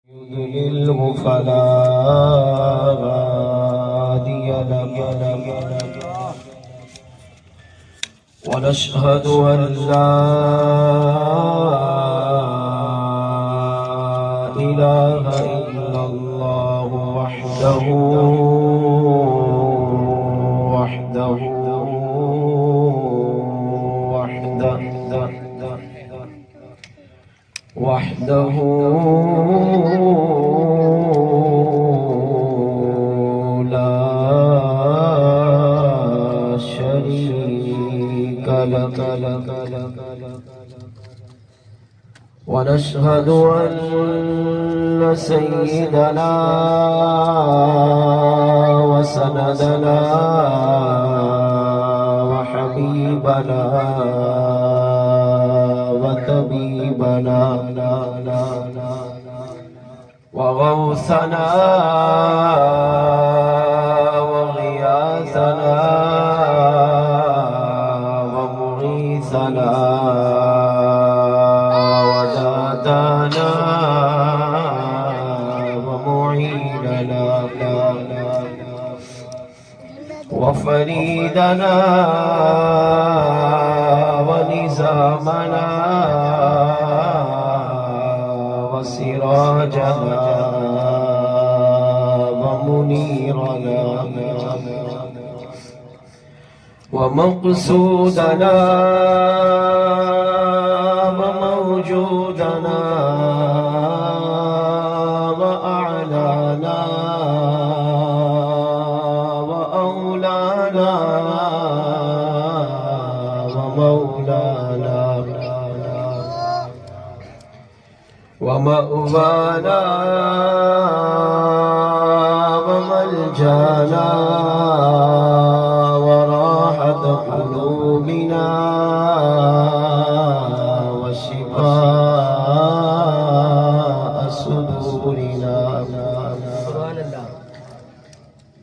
يضلله فلا هادي له ونشهد أن لا إله إلا الله وحده لا شريك له ونشهد أن سيدنا وسندنا وحبيبنا وطبيبنا وغوثنا وغياثنا ومغيثنا ودادانا ومعيننا وفريدنا ونزامنا وسراجنا ومنيرنا ومقصودنا وموجودنا وأعلانا وأولانا ومولانا ومأوانا وملجانا وراحة قلوبنا وشفاء صدورنا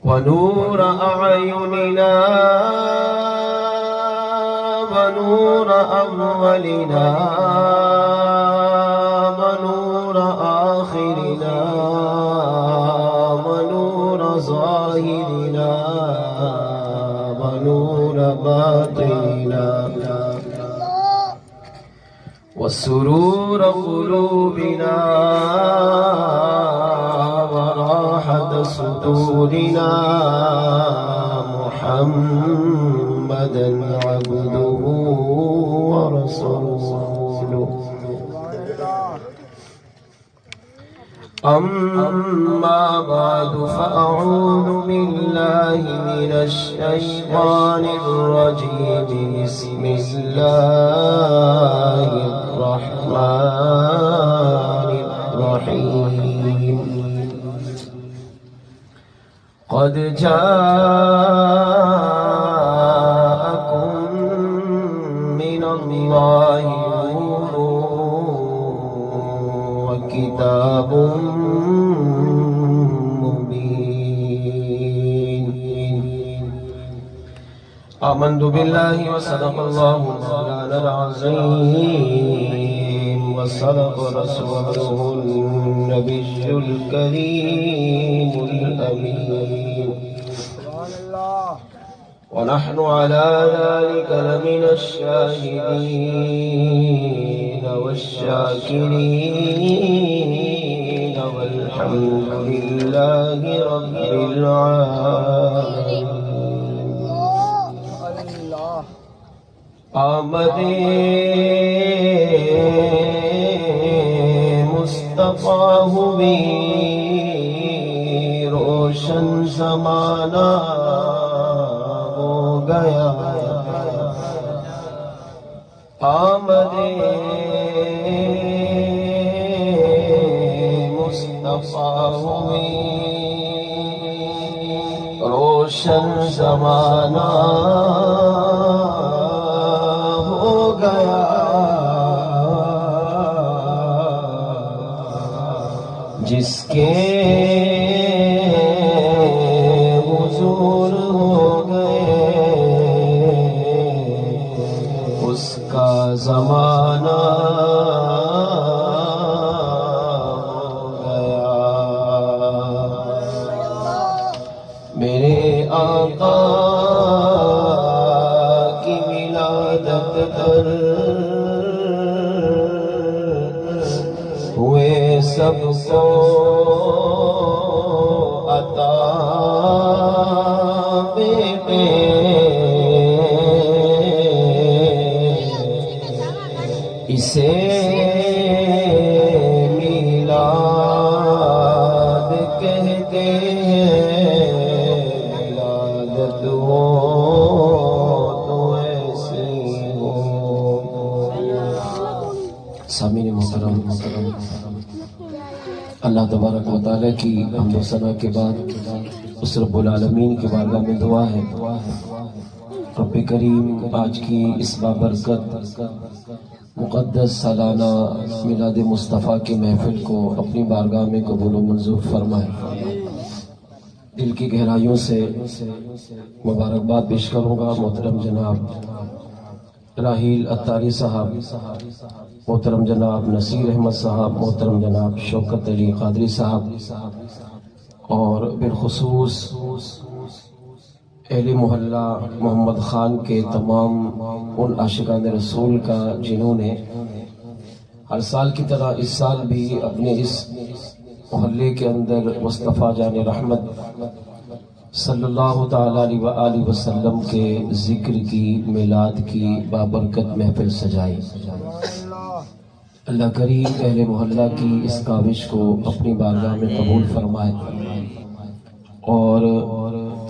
ونور أعيننا ونور أموالنا ونور آخرنا ونور ظاهرنا ونور باطننا وسرور قلوبنا وراحة صدورنا محمدا عبده ورسوله أما بعد فأعوذ بالله من الشيطان الرجيم بسم الله الرحمن الرحيم قد جاءكم من الله نور وكتاب مبين آمنت بالله وصدق الله مولانا العظيم وصدق رسوله النبي الكريم الأمين ونحن على ذلك لمن الشاهدين والشاكرين والحمد لله رب العالمين آمد مصطفیٰ ہوئی روشن زمانہ ہو گیا آمد مصطفیٰ ہوئی روشن زمانہ ہو گیا جس کے حضور ہو گئے اس کا زمانہ ہو گیا آقا کی ولادت پر ہوئے سب کو عطا بیٹے اسے میلاد کہتے ہیں ولادت ہو تو ایسی ہو۔ سامعین محترم، اللہ تبارک و تعالیٰ کی حمد و ثنا کے بعد اس رب العالمین کی بارگاہ میں دعا ہے رب کریم آج کی اس بابرکت مقدس سالانہ میلاد مصطفیٰ کی محفل کو اپنی بارگاہ میں قبول و منظور فرمائے۔ دل کی گہرائیوں سے مبارکباد پیش کروں گا محترم جناب راحیل اتاری صاحب، محترم جناب نصیر احمد صاحب، محترم جناب شوکت علی قادری صاحب، اور بالخصوص اہل محلہ محمد خان کے تمام ان عاشقان رسول کا جنہوں نے ہر سال کی طرح اس سال بھی اپنے اس محلے کے اندر مصطفیٰ جان رحمت صلی اللہ تعالیٰ علیہ وآلہ وسلم کے ذکر کی میلاد کی بابرکت محفل سجائی۔ اللہ کریم اہل محلہ کی اس کاوش کو اپنی بارگاہ میں قبول فرمائے، اور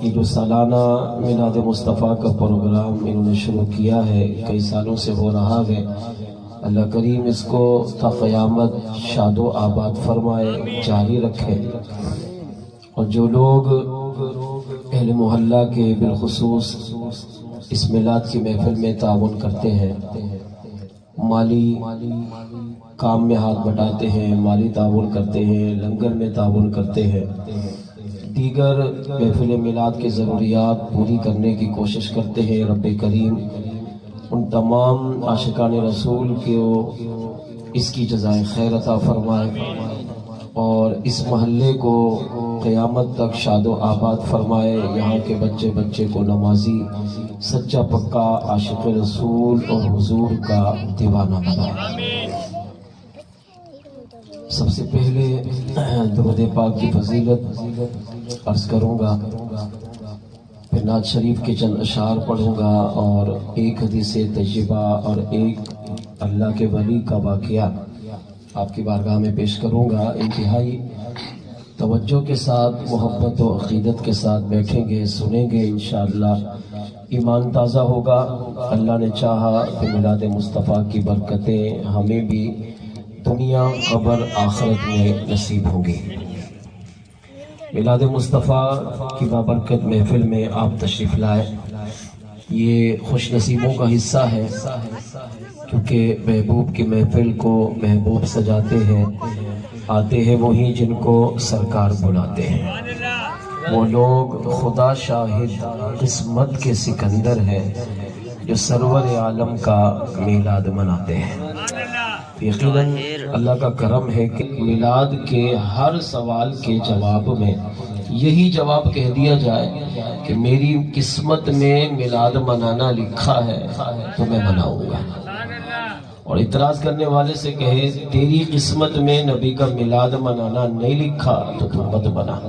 یہ جو سالانہ میلاد مصطفیٰ کا پروگرام انہوں نے شروع کیا ہے، کئی سالوں سے ہو رہا ہے، اللہ کریم اس کو تا قیامت شاد و آباد فرمائے، جاری رکھے، اور جو لوگ اہل محلہ کے بالخصوص اس میلاد کی محفل میں تعاون کرتے ہیں، مالی کام میں ہاتھ بٹاتے ہیں، مالی تعاون کرتے ہیں، لنگر میں تعاون کرتے ہیں، دیگر محفل میلاد کی ضروریات پوری کرنے کی کوشش کرتے ہیں، رب کریم ان تمام عاشقان رسول کو اس کی جزائے خیر عطا فرمائے، اور اس محلے کو قیامت تک شاد و آباد فرمائے، یہاں کے بچے بچے کو نمازی، سچا پکا عاشق رسول اور حضور کا دیوانہ بنائے۔ سب سے پہلے درود پاک کی فضیلت عرض کروں گا، پھر نعت شریف کے چند اشعار پڑھوں گا، اور ایک حدیث طیبہ اور ایک اللہ کے ولی کا واقعہ آپ کی بارگاہ میں پیش کروں گا۔ انتہائی توجہ کے ساتھ، محبت و عقیدت کے ساتھ بیٹھیں گے، سنیں گے، انشاءاللہ ایمان تازہ ہوگا۔ اللہ نے چاہا کہ میلاد مصطفیٰ کی برکتیں ہمیں بھی دنیا قبر آخرت میں نصیب ہوں گی۔ میلاد مصطفیٰ کی بابرکت محفل میں آپ تشریف لائے، یہ خوش نصیبوں کا حصہ ہے، کیونکہ محبوب کی محفل کو محبوب سجاتے ہیں، آتے ہیں وہی جن کو سرکار بلاتے ہیں، وہ لوگ خدا شاہد قسمت کے سکندر ہے جو سرور عالم کا میلاد مناتے ہیں۔ یقیناً اللہ کا کرم ہے کہ میلاد کے ہر سوال کے جواب میں یہی جواب کہہ دیا جائے کہ میری قسمت میں میلاد منانا لکھا ہے تو میں مناؤں گا، اور اعتراض کرنے والے سے کہے تیری قسمت میں نبی کا میلاد منانا نہیں لکھا تو تم مت بنا۔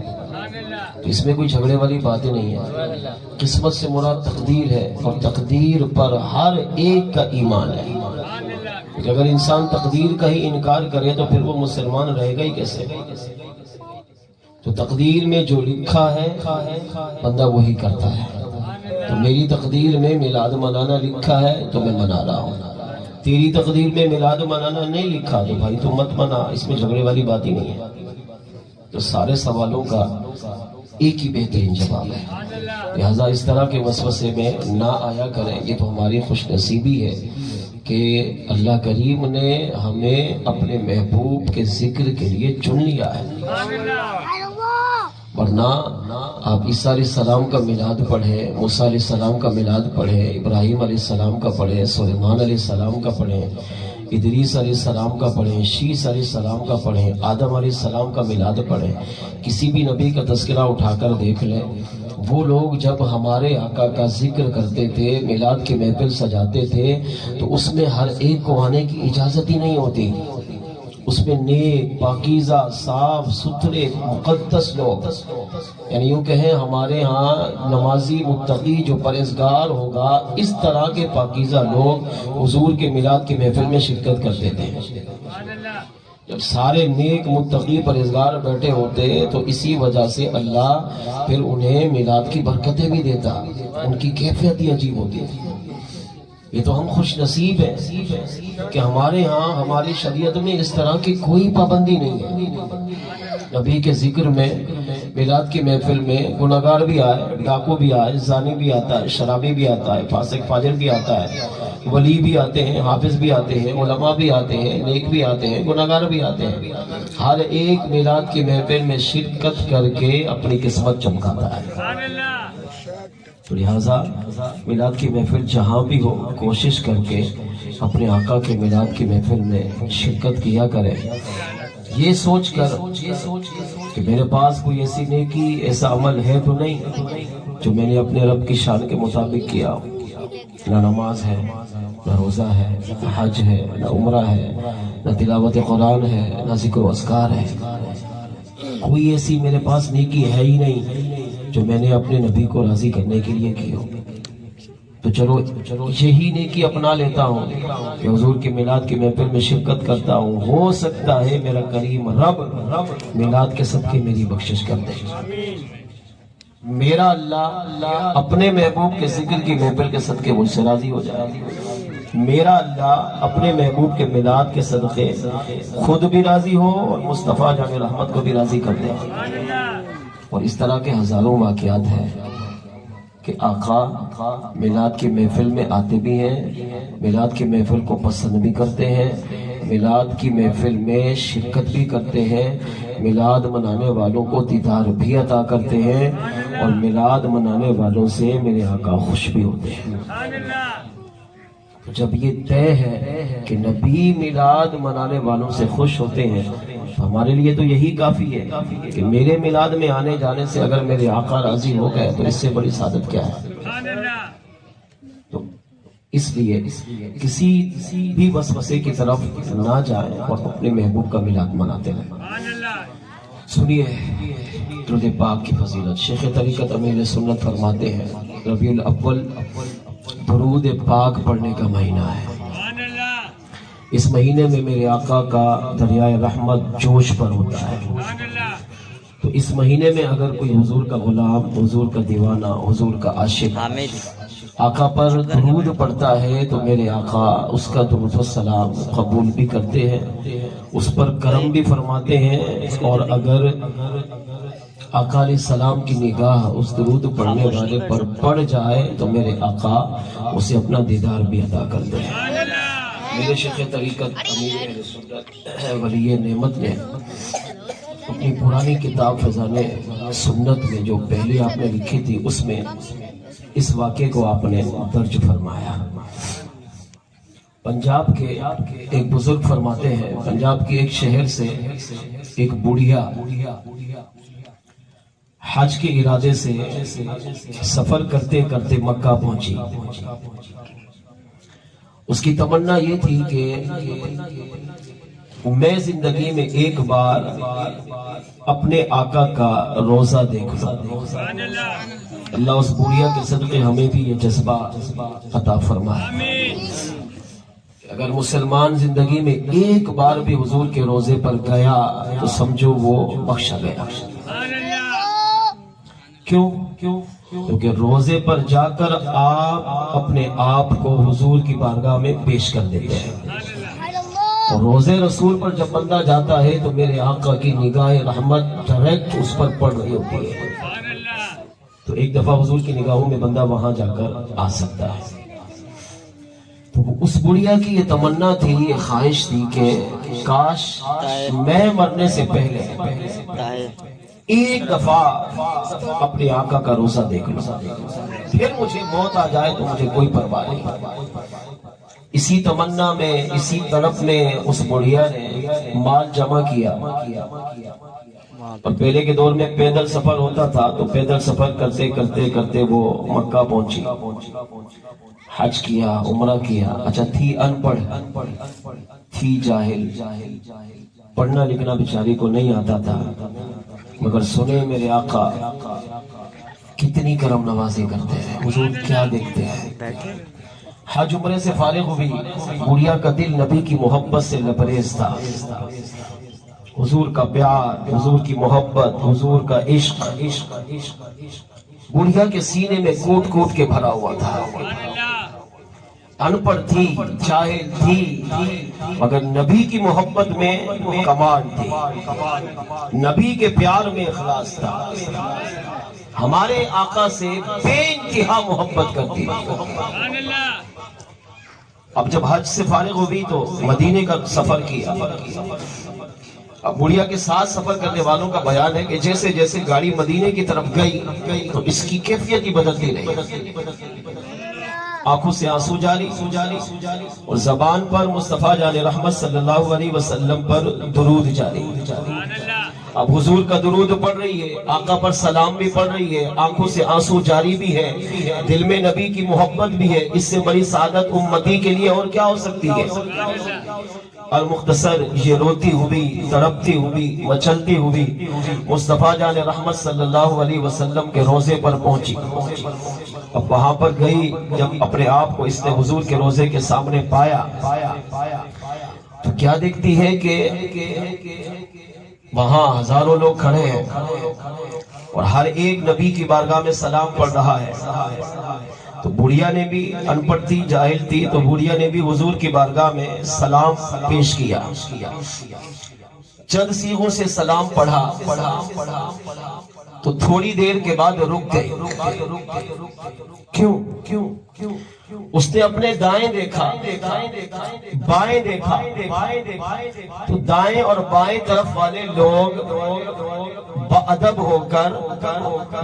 تو اس میں کوئی جھگڑے والی باتیں نہیں ہے، قسمت سے مراد تقدیر ہے، اور تقدیر پر ہر ایک کا ایمان ہے۔ اگر انسان تقدیر کا ہی انکار کرے تو پھر وہ مسلمان رہے گا ہی کیسے؟ تو تقدیر میں جو لکھا ہے بندہ وہی کرتا ہے۔ تو میری تقدیر میں میلاد منانا لکھا ہے تو میں منا رہا ہوں، تیری تقدیر میں میلاد منانا نہیں لکھا تو بھائی تو مت منا، اس میں جھگڑے والی بات ہی نہیں ہے۔ تو سارے سوالوں کا ایک ہی بہترین جواب ہے، لہذا اس طرح کے وسوسے میں نہ آیا کریں، یہ تو ہماری خوش نصیبی ہے کہ اللہ کریم نے ہمیں اپنے محبوب کے ذکر کے لیے چن لیا ہے، ورنہ آپ عیسیٰ علیہ السلام کا میلاد پڑھیں، موسیٰ علیہ السلام کا میلاد پڑھیں، ابراہیم علیہ السلام کا پڑھیں، سلیمان علیہ السلام کا پڑھیں، ادریس علیہ السلام کا پڑھیں، شیس علیہ السلام کا پڑھیں، آدم علیہ السلام کا میلاد پڑھیں، کسی بھی نبی کا تذکرہ اٹھا کر دیکھ لیں، وہ لوگ جب ہمارے آقا کا ذکر کرتے تھے، میلاد کی محفل سجاتے تھے، تو اس میں ہر ایک کو آنے کی اجازت ہی نہیں ہوتی۔ اس میں نیک، پاکیزہ، صاف ستھرے، مقدس لوگ، یعنی یوں کہیں ہمارے ہاں نمازی متقی جو پرہیزگار ہوگا، اس طرح کے پاکیزہ لوگ حضور کے میلاد کی محفل میں شرکت کرتے تھے۔ جب سارے نیک متقی پرہیزگار بیٹھے ہوتے تو اسی وجہ سے اللہ پھر انہیں میلاد کی برکتیں بھی دیتا، ان کی کیفیت ہی عجیب ہوتی تھی۔ یہ تو ہم خوش نصیب ہیں کہ ہمارے ہاں ہماری شریعت میں اس طرح کی کوئی پابندی نہیں ہے۔ نبی کے ذکر میں، میلاد کی محفل میں گناہگار بھی آئے، ڈاکو بھی آئے، زانی بھی آتا ہے، شرابی بھی آتا ہے، فاسق فاجر بھی آتا ہے، ولی بھی آتے ہیں، حافظ بھی آتے ہیں، علماء بھی آتے ہیں، نیک بھی آتے ہیں، گناہگار بھی آتے ہیں۔ ہر ایک میلاد کی محفل میں شرکت کر کے اپنی قسمت چمکاتا ہے۔ تو لہٰذا میلاد کی محفل جہاں بھی ہو، کوشش کر کے اپنے آقا کے میلاد کی محفل میں شرکت کیا کرے، یہ سوچ کر کہ میرے پاس کوئی ایسی نیکی، ایسا عمل ہے تو نہیں جو میں نے اپنے رب کی شان کے مطابق کیا ہو۔ نہ نماز ہے، نہ روزہ ہے، نہ حج ہے، نہ عمرہ ہے، نہ تلاوت قرآن ہے، نہ ذکر و اذکار ہے۔ کوئی ایسی میرے پاس نیکی ہے ہی نہیں جو میں نے اپنے نبی کو راضی کرنے کے لیے کی ہو۔ تو چلو یہی نیکی اپنا لیتا ہوں کہ حضور کے میلاد کی محفل میں شرکت کرتا ہوں، ہو سکتا ہے میرا کریم رب میلاد کے صدقے میری بخشش کر دے۔ میرا اللہ اپنے محبوب کے ذکر کی محفل کے صدقے مجھ سے راضی ہو جائے۔ میرا اللہ اپنے محبوب کے میلاد کے صدقے خود بھی راضی ہو اور مصطفیٰ جان رحمت کو بھی راضی کر دے۔ اور اس طرح کے ہزاروں واقعات ہیں کہ آقا میلاد کی محفل میں آتے بھی ہیں، میلاد کی محفل کو پسند بھی کرتے ہیں، میلاد کی محفل میں شرکت بھی کرتے ہیں، میلاد منانے والوں کو دیدار بھی عطا کرتے ہیں، اور میلاد منانے والوں سے میرے آقا خوش بھی ہوتے ہیں۔ جب یہ طے ہے کہ نبی میلاد منانے والوں سے خوش ہوتے ہیں تو ہمارے لیے تو یہی کافی ہے کہ میرے میلاد میں آنے جانے سے اگر میرے آقا راضی ہو گئے تو اس سے بڑی سعادت کیا ہے۔ تو اس لیے کسی بھی وسوسے کی طرف نہ جائیں اور اپنے محبوب کا میلاد مناتے رہیں۔ سنیے درود پاک کی فضیلت۔ شیخ طریقت امیر سنت فرماتے ہیں ربیع الاول درود پاک پڑھنے کا مہینہ ہے۔ اس مہینے میں میرے آقا کا دریائے رحمت جوش پر ہوتا ہے۔ تو اس مہینے میں اگر کوئی حضور کا غلام، حضور کا دیوانہ، حضور کا عاشق آقا پر درود پڑھتا ہے تو میرے آقا اس کا درود و سلام قبول بھی کرتے ہیں، اس پر کرم بھی فرماتے ہیں، اور اگر آقا علیہ السلام کی نگاہ اس درود پڑھنے والے پر پڑ جائے تو میرے آقا اسے اپنا دیدار بھی عطا کرتے ہیں۔ میرے شیخ طریقت امیر اہل سنت ولی نعمت نے اپنی پرانی کتاب فیضان سنت میں جو پہلے آپ نے لکھی تھی اس میں اس واقعے کو آپ نے درج فرمایا۔ پنجاب کے ایک بزرگ فرماتے ہیں پنجاب کے ایک شہر سے ایک بڑھیا حج کے ارادے سے سفر کرتے کرتے مکہ پہنچی۔ اس کی تمنا یہ تھی کہ میں زندگی میں ایک بار اپنے آقا کا روزہ دیکھوں۔ اللہ اس بڑھیا کے صدقے ہمیں بھی یہ جذبہ عطا فرمائے۔ اگر مسلمان زندگی میں ایک بار بھی حضور کے روزے پر گیا تو سمجھو وہ بخشا گیا۔ کیوں؟ کیونکہ روزے پر جا کر آپ اپنے آپ کو حضور کی بارگاہ میں پیش کر دیتے ہیں، اور روزے رسول پر جب بندہ جاتا ہے تو میرے آقا کی نگاہ رحمت ڈائریکٹ اس پر پڑ رہی ہوتی ہے۔ تو ایک دفعہ حضور کی نگاہوں میں بندہ وہاں جا کر آ سکتا ہے۔ تو اس بڑھیا کی یہ تمنا تھی، یہ خواہش تھی کہ کاش میں مرنے سے پہلے ایک دفعہ اپنے آقا کا روزہ دیکھ لوں، پھر مجھے موت آ جائے تو مجھے کوئی پرواہ نہیں۔ اسی تمنا میں، اسی طلب میں اس بڑھیا نے مال جمع کیا، اور پہلے کے دور میں پیدل سفر ہوتا تھا، تو پیدل سفر کرتے کرتے کرتے وہ مکہ پہنچی، حج کیا، عمرہ کیا۔ اچھا، تھی ان پڑھ، تھی جاہل، پڑھنا لکھنا بیچاری کو نہیں آتا تھا، مگر سنے میرے آقا کتنی کرم نوازی کرتے ہیں، حضور کیا دیکھتے ہیں۔ حج عمرے سے فارغ ہوئی، بڑھیا کا دل نبی کی محبت سے لبریز تھا، حضور کا پیار، حضور کی محبت، حضور کا عشق بڑھیا کے سینے میں کوٹ کوٹ کے بھرا ہوا تھا۔ ان پڑھ تھی، جاہل تھی، مگر نبی کی محبت میں کمال تھی، نبی کے پیار میں اخلاص تھا، ہمارے آقا سے بے انتہا محبت کرتی تھی۔ اب جب حج سے فارغ ہوئی تو مدینے کا سفر کیا۔ اب بڑھیا کے ساتھ سفر کرنے والوں کا بیان ہے کہ جیسے جیسے گاڑی مدینے کی طرف گئی تو اس کی کیفیت ہی بدلتی رہی، آنکھوں سے آنسو جاری اور زبان پر مصطفیٰ جان رحمت صلی اللہ علیہ وسلم پر درود جاری۔ اب حضور کا درود پڑھ رہی ہے، آقا پر سلام بھی پڑھ رہی ہے، آنکھوں سے آنسو جاری بھی ہے، دل میں نبی کی محبت بھی ہے۔ اس سے بڑی سعادت امتی کے لیے اور کیا ہو سکتی ہے؟ اور مختصر یہ روتی ہوئی، تڑپتی ہوئی، مچلتی ہوئی مصطفیٰ جان رحمت صلی اللہ علیہ وسلم کے روزے پر پہنچی۔ اب وہاں پر گئی، جب اپنے آپ کو اس نے حضور کے روزے کے سامنے پایا تو کیا دیکھتی ہے کہ وہاں ہزاروں لوگ کھڑے ہیں اور ہر ایک نبی کی بارگاہ میں سلام پڑھ رہا ہے۔ تو بڑھیا نے بھی، ان پڑھ تھی، جاہل تھی، تو بڑھیا نے بھی حضور کی بارگاہ میں سلام پیش کیا، چند صیغوں سے سلام پڑھا تو تھوڑی دیر کے بعد رک گئی۔ کیوں؟ اس نے اپنے دائیں دیکھا، بائیں دیکھا، تو دائیں اور بائیں طرف والے لوگ بادب ہو کر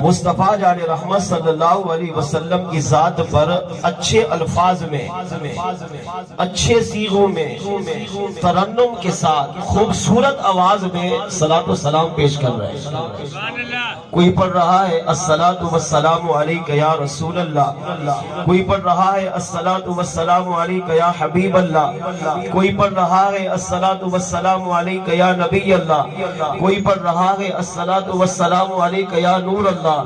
مصطفیٰ جان رحمت صلی اللہ علیہ وسلم کی ذات پر اچھے الفاظ میں، اچھے صیغوں میں، ترنم کے ساتھ، خوبصورت آواز میں صلاۃ و سلام پیش کر رہے ہیں۔ کوئی پڑھ رہا ہے الصلاۃ والسلام علیک یا رسول اللہ، کوئی پڑھ رہا ہے الصلاۃ والسلام علیک یا حبیب اللہ، کوئی پڑھ رہا ہے الصلاۃ والسلام علیک یا نبی اللہ، کوئی پڑھ رہا ہے الصلاۃ والسلام علیک یا نور اللہ،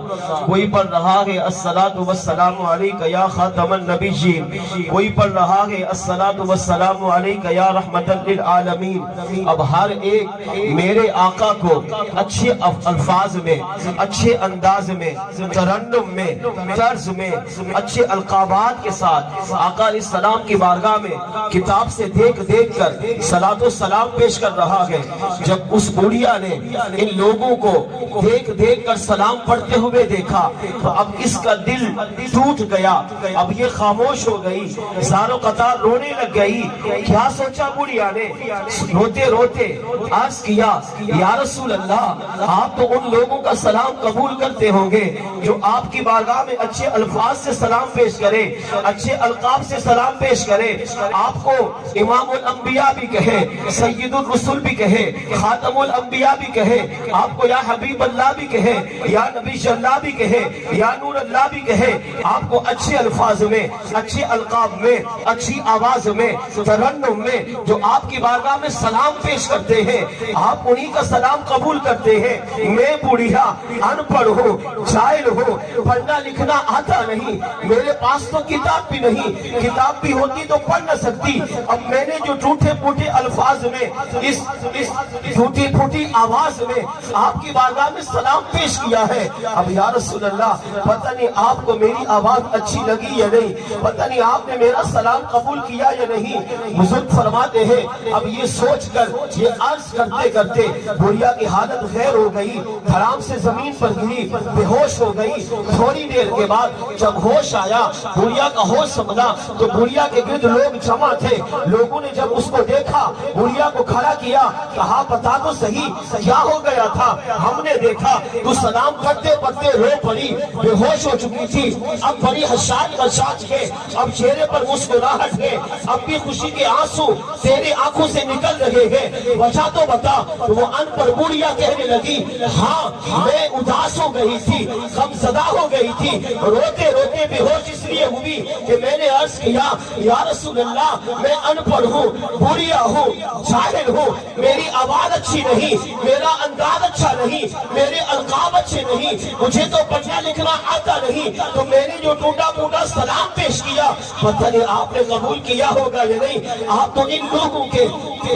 کوئی پڑھ رہا ہے الصلاۃ والسلام علیک یا خاتم النبیین، کوئی پڑھ رہا ہے الصلاۃ والسلام علیک یا رحمت للعالمین۔ اب ہر ایک میرے آقا کو اچھے الفاظ میں، اچھے انداز میں، ترنم میں، طرز میں، اچھے القابات کے ساتھ آقا علیہ السلام کی بارگاہ میں کتاب سے دیکھ دیکھ کر صلاۃ و سلام پیش کر رہا ہے۔ جب اس بڑھیا نے ان لوگوں کو دیکھ دیکھ کر سلام پڑھتے ہوئے دیکھا تو اب اس کا دل ٹوٹ گیا، اب یہ خاموش ہو گئی، زاروں قطار رونے لگ گئی۔ کیا سوچا بڑھیا نے؟ روتے روتے عرض کیا یا رسول اللہ، آپ تو ان لوگوں کا سلام قبول کرتے ہوں گے جو آپ کی بارگاہ میں اچھے الفاظ سے سلام پیش کرے، اچھے القاب سے سلام پیش کرے، آپ کو امام الانبیاء بھی کہے، سید الرسل بھی کہے، خاتم الانبیاء بھی کہے، آپ کو یا حبیب اللہ بھی کہے، یا نبی اللہ بھی کہے، یا نور اللہ بھی کہے، آپ کو اچھے الفاظ میں، اچھے القاب میں، اچھی آواز میں، ترنم میں جو آپ کی بارگاہ میں سلام پیش کرتے ہیں، آپ انہی کا سلام قبول کرتے ہیں۔ میں بوڑھیا ان پڑھ ہوں، جاہل ہوں، پڑھنا لکھنا آتا نہیں، میرے پاس تو کتاب بھی نہیں، کتاب بھی ہوتی تو پڑھ نہ سکتی، اب میں نے جو ٹوٹے پھوٹے الفاظ میں، اس ٹوٹی پھوٹی آواز میں آپ کی بارگاہ میں سلام پیش کیا ہے۔ اب یا رسول اللہ، پتہ نہیں آپ کو میری آواز اچھی لگی یا نہیں، پتہ نہیں آپ نے میرا سلام قبول کیا یا نہیں۔ بزرگ فرماتے ہیں اب یہ سوچ کر، یہ عرض کرتے کرتے بڑھیا کی حالت غیر ہو گئی، دھڑام سے زمین پر گری، بے ہوش ہو گئی۔ تھوڑی دیر کے بعد جب ہوش آیا، بڑھیا کا ہوش سمجھا تو بڑھیا کے گرد لوگ جمع تھے. لوگوں نے جب اس کو دیکھا, بڑھیا کو کھڑا کیا, کہا بتا تو صحیح کیا ہو گیا تھا. ہم نے دیکھا تو سلام پڑھتے پڑھتے رو پڑی, بے ہوش ہو چکی تھی. اب بڑی حشاش کے, اب چہرے پر مسکراہٹ ہے, اب بھی خوشی کے آنسو تیرے آنکھوں سے نکل رہے ہیں, وجہ تو بتا. تو وہ ان پر بڑھیا کہنے لگی, ہاں میں اداس ہو گئی تھی, غمزدہ ہو گئی تھی, روتے روتے بے ہوش اس لیے ہوئی کہ میں نے عرض کیا یا رسول اللہ میں ان پڑھ ہوں, بڑھیا ہوں, جاہل ہوں, میری آواز اچھی نہیں, میرا انداز اچھا نہیں, میرے القاب اچھے نہیں, مجھے تو پڑھنا لکھنا آتا نہیں. تو میں نے جو ٹوٹا موٹا سلام پیش کیا, پتہ نہیں آپ نے قبول کیا ہوگا یا نہیں. آپ تو ان لوگوں کے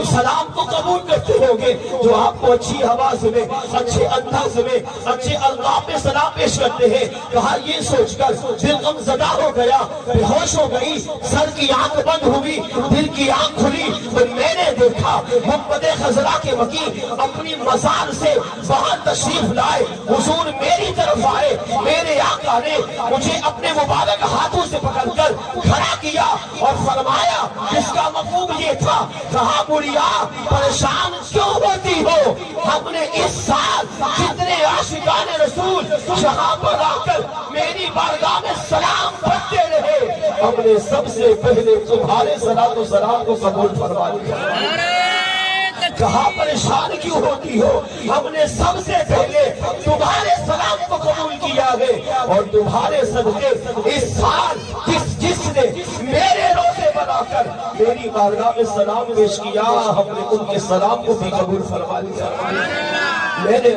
سلام کو قبول کرتے ہوگے جو آپ کو اچھی آواز میں, اچھے انداز میں, اچھے القاب میں سلام پیش کرتے ہیں. کہا یہ سوچ کر دل غم زدہ ہو گیا, بے ہوش ہو گئی, سر کی آنکھ بند ہوئی, دل کی آنکھ کھلی تو میں نے دیکھا محمد خزرہ کے وکیل اپنی مزار سے باہر تشریف لائے, حضور میری طرف آئے. میرے آقا نے مجھے اپنے مبارک ہاتھوں سے پکڑ کر کھڑا کیا اور فرمایا, جس کا مفہوم یہ تھا, کہا بڑھیا پریشان کیوں ہوتی ہو, ہم نے اس سال جتنے عاشقان رسول یہاں پر آ کر میری بارگاہ میں سلام پڑھتے رہے, ہم نے سب سے پہلے تمہارے صلاۃ و سلام کو قبول فرما لیا. کہا پریشان کیوں ہوتی ہو, ہم نے سب سے پہلے تمہارے سلام کو قبول کیا ہے, اور تمہارے صدقے اس سال جس نے میرے روزے پر آ کر میری بارگاہ میں سلام پیش کیا, ہم نے ان کے سلام کو بھی قبول فرما لیا.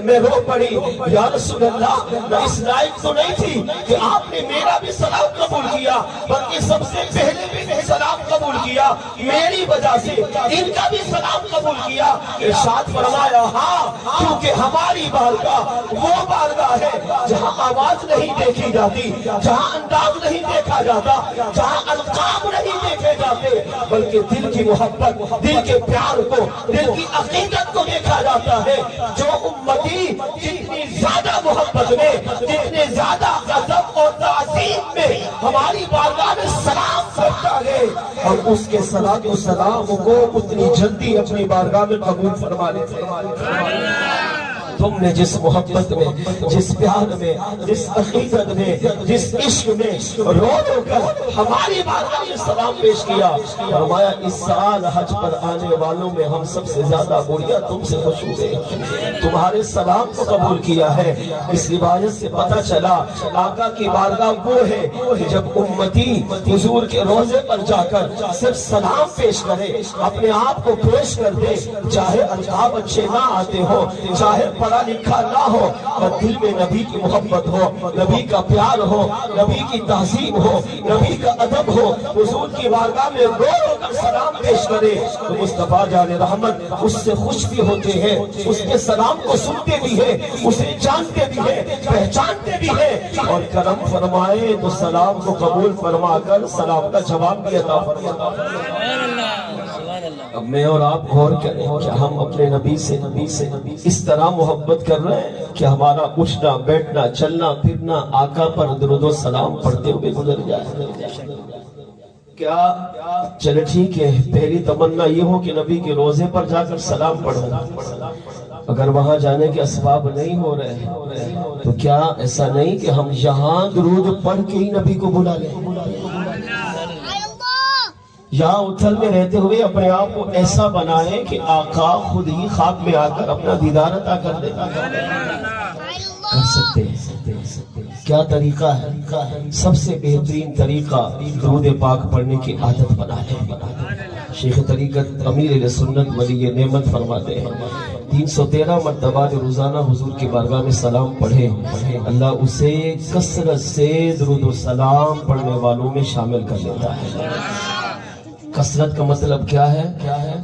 میں رو پڑی, یا رسول اللہ میں اس لائق تو نہیں تھی کہ آپ نے میرا بھی سلام قبول کیا, بلکہ سب سے پہلے بھی میں سلام قبول کیا, میری وجہ سے ان کا بھی سلام قبول کیا. ارشاد فرمایا, ہاں کیونکہ ہماری بارگاہ وہ بارگاہ ہے جہاں آواز نہیں دیکھی جاتی, جہاں انداز نہیں دیکھا جاتا, جہاں القاب نہیں دیکھے جاتے, بلکہ دل کی محبت, دل کے پیار کو, دل کی عقیدت کو دیکھا جاتا ہے. جو امتی جتنی زیادہ محبت میں, جتنے زیادہ ادب اور تعظیم میں ہماری بارگاہ میں سلام کرتا ہے, اور اس کے صلاۃ و سلام کو اتنی جلدی اپنی بارگاہ میں قبول فرما لیتے ہیں. تم نے جس محبت میں, جس پیار میں, جس عقیدت میں, جس عشق میں رو رو کر ہماری بارگاہ میں سلام پیش کیا, فرمایا اس سال حج پر آنے والوں میں ہم سب سے زیادہ بڑھیا تم سے خوش ہوئے, تمہارے سلام کو قبول کیا ہے. اس روایت سے پتہ چلا آقا کی بارگاہ وہ ہے جب امتی حضور کے روضے پر جا کر صرف سلام پیش کرے, اپنے آپ کو پیش کر دے, چاہے القاب اچھے نہ آتے ہو, چاہے پڑھا لکھا نہ ہو, اور دل میں نبی کی محبت ہو, نبی کا پیار ہو, نبی کی تعظیم ہو, نبی کا ادب ہو, حضور کی بارگاہ میں رو رو کر سلام پیش کرے, تو مصطفیٰ جان رحمت اس سے خوش بھی ہوتے ہیں, اس کے سلام کو سنتے بھی ہیں, اسے جانتے بھی ہیں, پہچانتے بھی ہیں, اور کرم فرمائے تو سلام کو قبول فرما کر سلام کا جواب بھی عطا فرماتا. اب میں اور آپ غور کریں کہ ہم اپنے نبی سے اس طرح محبت کر رہے ہیں کہ ہمارا اٹھنا, بیٹھنا, چلنا, پھرنا آقا پر درود و سلام پڑھتے ہوئے گزر جائے. کیا چلے ٹھیک ہے, پہلی تمنا یہ ہو کہ نبی کے روزے پر جا کر سلام پڑھوں, اگر وہاں جانے کے اسباب نہیں ہو رہے تو کیا ایسا نہیں کہ ہم یہاں درود پڑھ کے ہی نبی کو بلا لیں, یہاں اتھل میں رہتے ہوئے اپنے آپ کو ایسا بنائیں کہ آقا خود ہی خاک میں آ کر اپنا دیدار عطا کر دے. کر سکتے ہیں. کیا طریقہ ہے؟ سب سے بہترین طریقہ درود پاک پڑھنے کی عادت بنا لیں. شیخ طریقت امیر اہل سنت ولی نعمت فرماتے ہیں 313 مرتبہ جو روزانہ حضور کی بارگاہ میں سلام پڑھے, اللہ اسے کثرت سے درود و سلام پڑھنے والوں میں شامل کر لیتا ہے. کثرت کا مطلب کیا ہے؟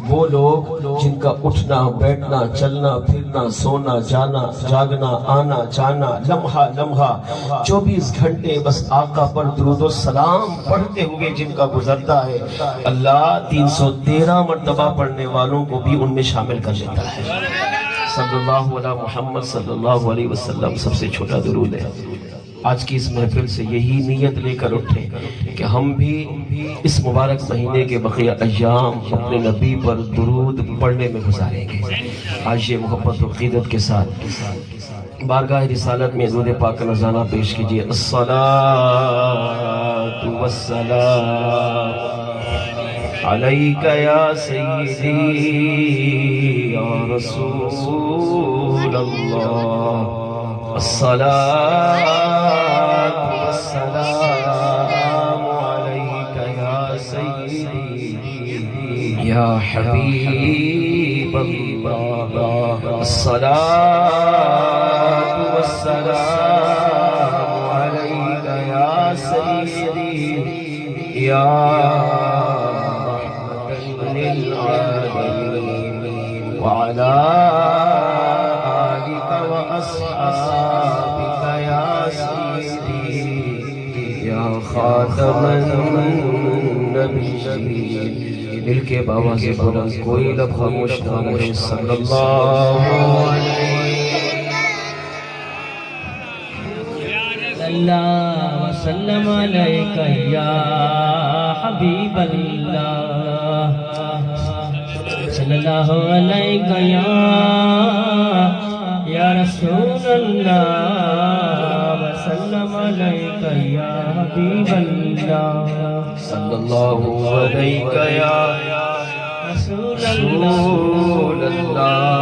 وہ لوگ جن کا اٹھنا, بیٹھنا, چلنا, پھرنا, سونا, جانا, جاگنا, آنا, جانا, لمحہ لمحہ 24 گھنٹے بس آقا پر درود و سلام پڑھتے ہوئے جن کا گزرتا ہے, اللہ 313 مرتبہ پڑھنے والوں کو بھی ان میں شامل کر لیتا ہے. صلی اللہ علیہ محمد صلی اللہ علیہ وسلم سب سے چھوٹا درود ہے. آج کی اس محفل سے یہی نیت لے کر اٹھے کہ ہم بھی اس مبارک مہینے کے بقیہ ایام اپنے نبی پر درود پڑھنے میں گزاریں گے. آج یہ محبت و عقیدت کے ساتھ بارگاہ رسالت میں درود پاک کا نذرانہ پیش کیجئے. الصلاۃ والسلام علیک یا سیدی یا رسول اللہ. الصلاة والسلام عليك يا سيدي يا حبيب الله. الصلاة والسلام عليك يا سيدي يا رحمة للعالمين وعلى آلك وأصحابك يا سيدي يا خاتم النبيين. دل کے باواز بلند کوئی لب خاموش نہ رہے. صلی اللہ علیہ وسلم علیک یا حبیب اللہ. صلی اللہ علیک یا رسول اللہ وسلم علیک یا حبیب اللہ. صلی اللہ علیک یا رسول اللہ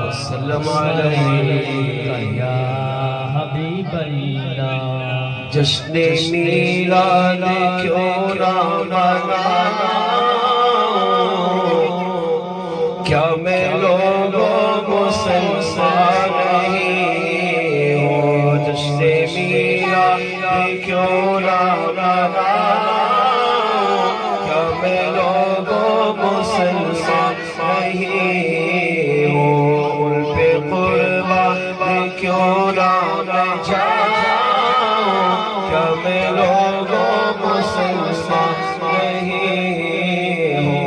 وسلم علیک یا حبیب اللہ. جشن میلاد کیوں نہ منانا، کیا میں لوگوں مسلمان نہیں ہوں. جشن میلاد کیوں نہ منانا، کیا میں لوگوں مسلمان نہیں ہوں. ان پہ قربان کیوں نہ جاؤں، کیا میں لوگوں مسلمان نہیں ہوں.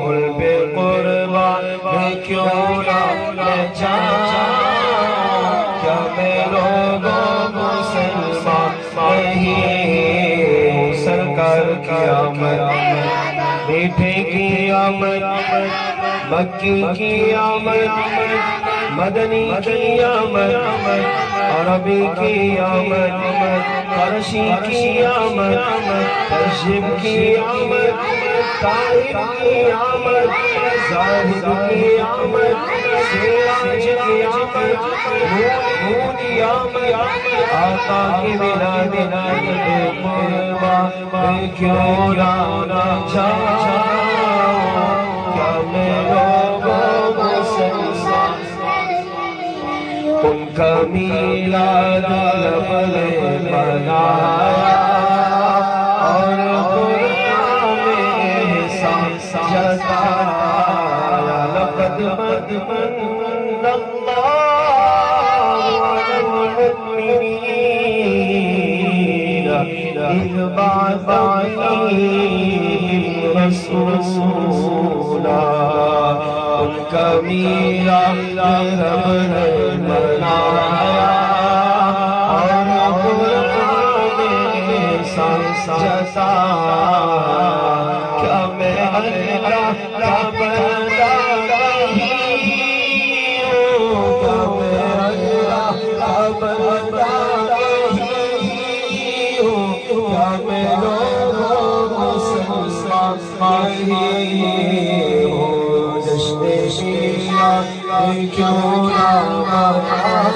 ان پہ قربان کیوں نہ جاؤں، کیا میں لوگوں مسلمان نہیں ہوں. سرکار کی آمد، میٹھے کی آمد، مکی کی آمد، مدنی کی آمد، عربی کی آمد، فرشی کی آمد، تشریف کی آمد، طاہر کی آمد، زاہد کی آمد، سراج کی آمد، نور کی آمد. آقا کی ولادت قربان کیوں نہ جاؤں، کیا میں لوگوں مسلمان. ان کا میلاد لب نے منایا اور قرآن میں احسان جتایا. لقد من اللہ علی المؤمنین اذ بعث فیہم رسولا. ان کا میلاد رب نے منایا اور قرآن میں احسان جتایا. کیا میں اللہ کا بندہ نہیں ہوں، کیا میں اللہ کا بندہ نہیں ہوں، کیا میں لوگوں مسلمان نہیں ہوں. جشن میلاد کیوں نہ مناؤں،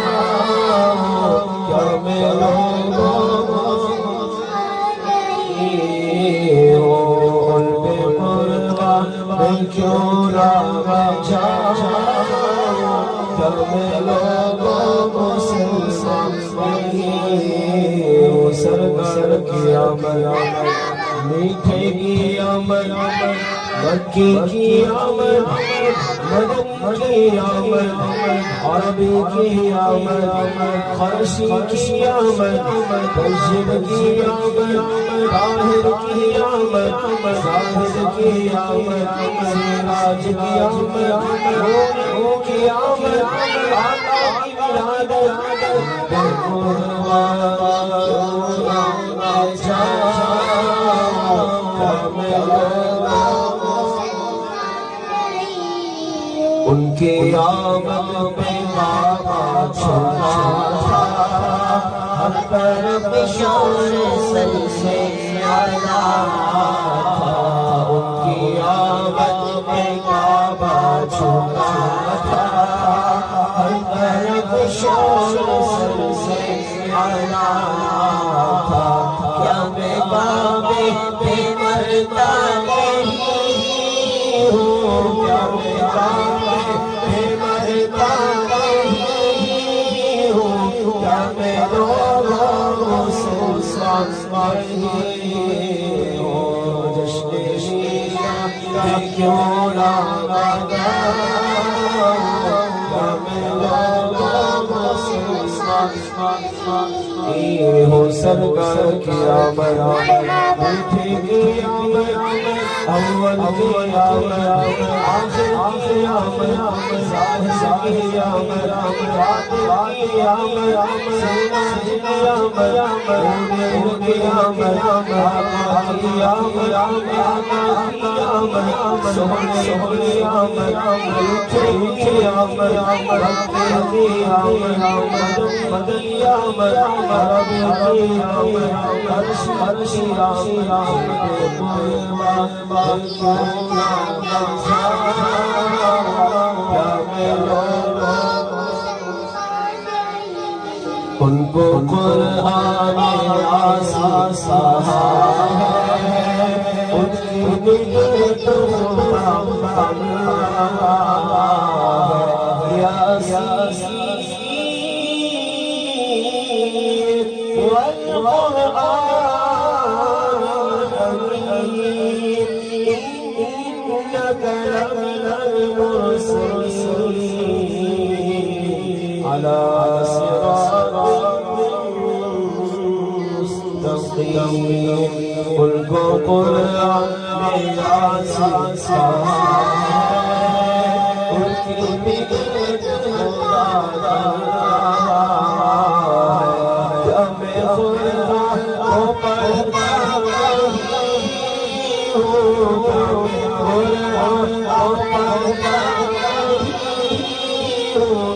کیا میں لوگوں نہیں ہوں. ان پہ قربان کیوں نہ جاؤں، کیا میں لوگوں مسلمان نہیں ہوں. سرکار کی آمد، میٹھے کی آمد، مکی کی آمد، مدنی کی آمد، عربی کی آمد، فرشی کی آمد، تشریف کی آمد، طاہر کی آمد، زاہد کی آمد، سراج کی آمد، نور کی آمد. آقا کی ولادت ان کی آمد میں بابا چھوٹا تھا، ہر طرف شور سلسلے آیا تھا۔ ان کی آمد میں بابا چھوٹا تھا، ہر طرف شور سلسلے آیا تھا۔ کیا میں بابے پہ مرتا نہیں ہوں، کیا میں بابے پہ مرتا نہیں ہوں، کیا میں لوگوں سے سانس نہیں ہوں۔ جشن شیراں میں کیوں نہ مناؤں، کیا میں لوگوں سے سانس نہیں ہوں۔ سرکار کی آمد میٹھے کی آمد، اول کی آمد، آخر کی آمد، ظاہر کی آمد، باطن کی آمد، سینا کی آمد، نور کی آمد، آقا کی آمد، آقا کی آمد، سونے کی آمد، میٹھے کی آمد، مکے کی آمد، مدن کی آمد، عرب کی آمد، عرش کی آمد، ان کو قرآن آسا ہے، ان کی دل تو یاسین والقرآن إنك لمن المرسلين على صراط مستقيم۔ ان کو قرآن میں آسا ہے، ان کی بدعت خدا ہے۔ کیا میں قرآن کو پڑھتا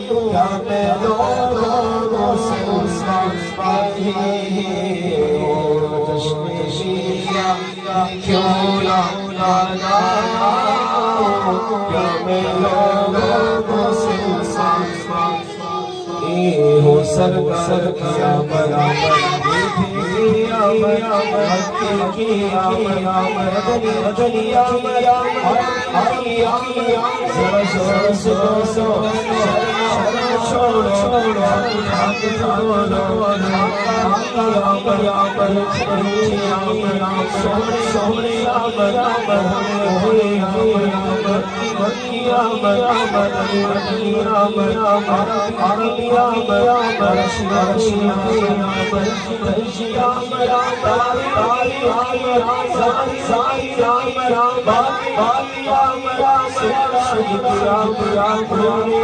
کیا میں لوگوں سے سانس جشن شیراں کیوں نہ مناؤں، کیا میں لوگوں سے سانس ہو۔ سرکار کی آمد میٹھے کی آمد، مکے کی آمد، مدنی آمد، عرب کی آمد، ذرا شور سے دوستو چھوڑو، حق بولو، آقا کی آمد، میٹھی آمد، سونے آمد، مکی آمد، مدنی آمد، عربی آمد، عرش کی آمد، تنشی آمد، تالی آمد، زاہی آمد، بالی آمد، سرشی کی آمد،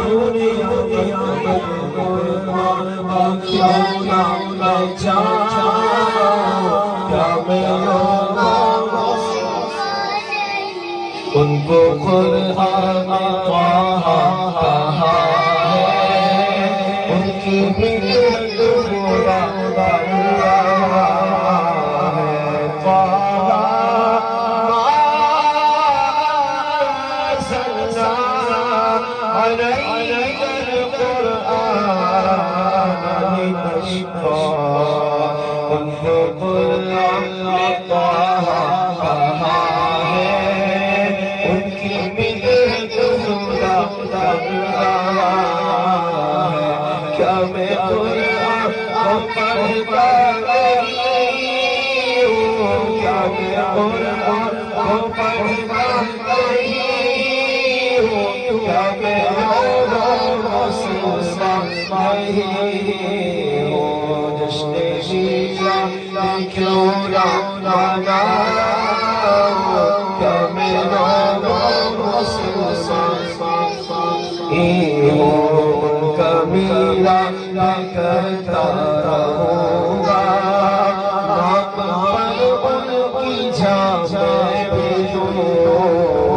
رونے آمد، قربان کیوں نہ میں جاؤں، کیا میں لوگوں سے ان کو قرآن طہ کہا ہے، ان کی بدعت برا ہے۔ طہ ما أنزلنا عليك القرآن لتشقى، ان کو قرآن طہ کہا ہے، ان کی بدعت برا ہے۔ کیا میں قرآن کو پڑھتا نہیں ہوں، کیا میں قرآن کو پڑھتا نہیں ہوں، کیا میں لوگوں سے سانس نہیں ہوں۔ جشن شیراں میں کیوں نہ مناؤں، کیا میں لوگوں سے سانس ان کا میرا کرتا رہوں گا، نام پر ان کی جان میں بھیجوں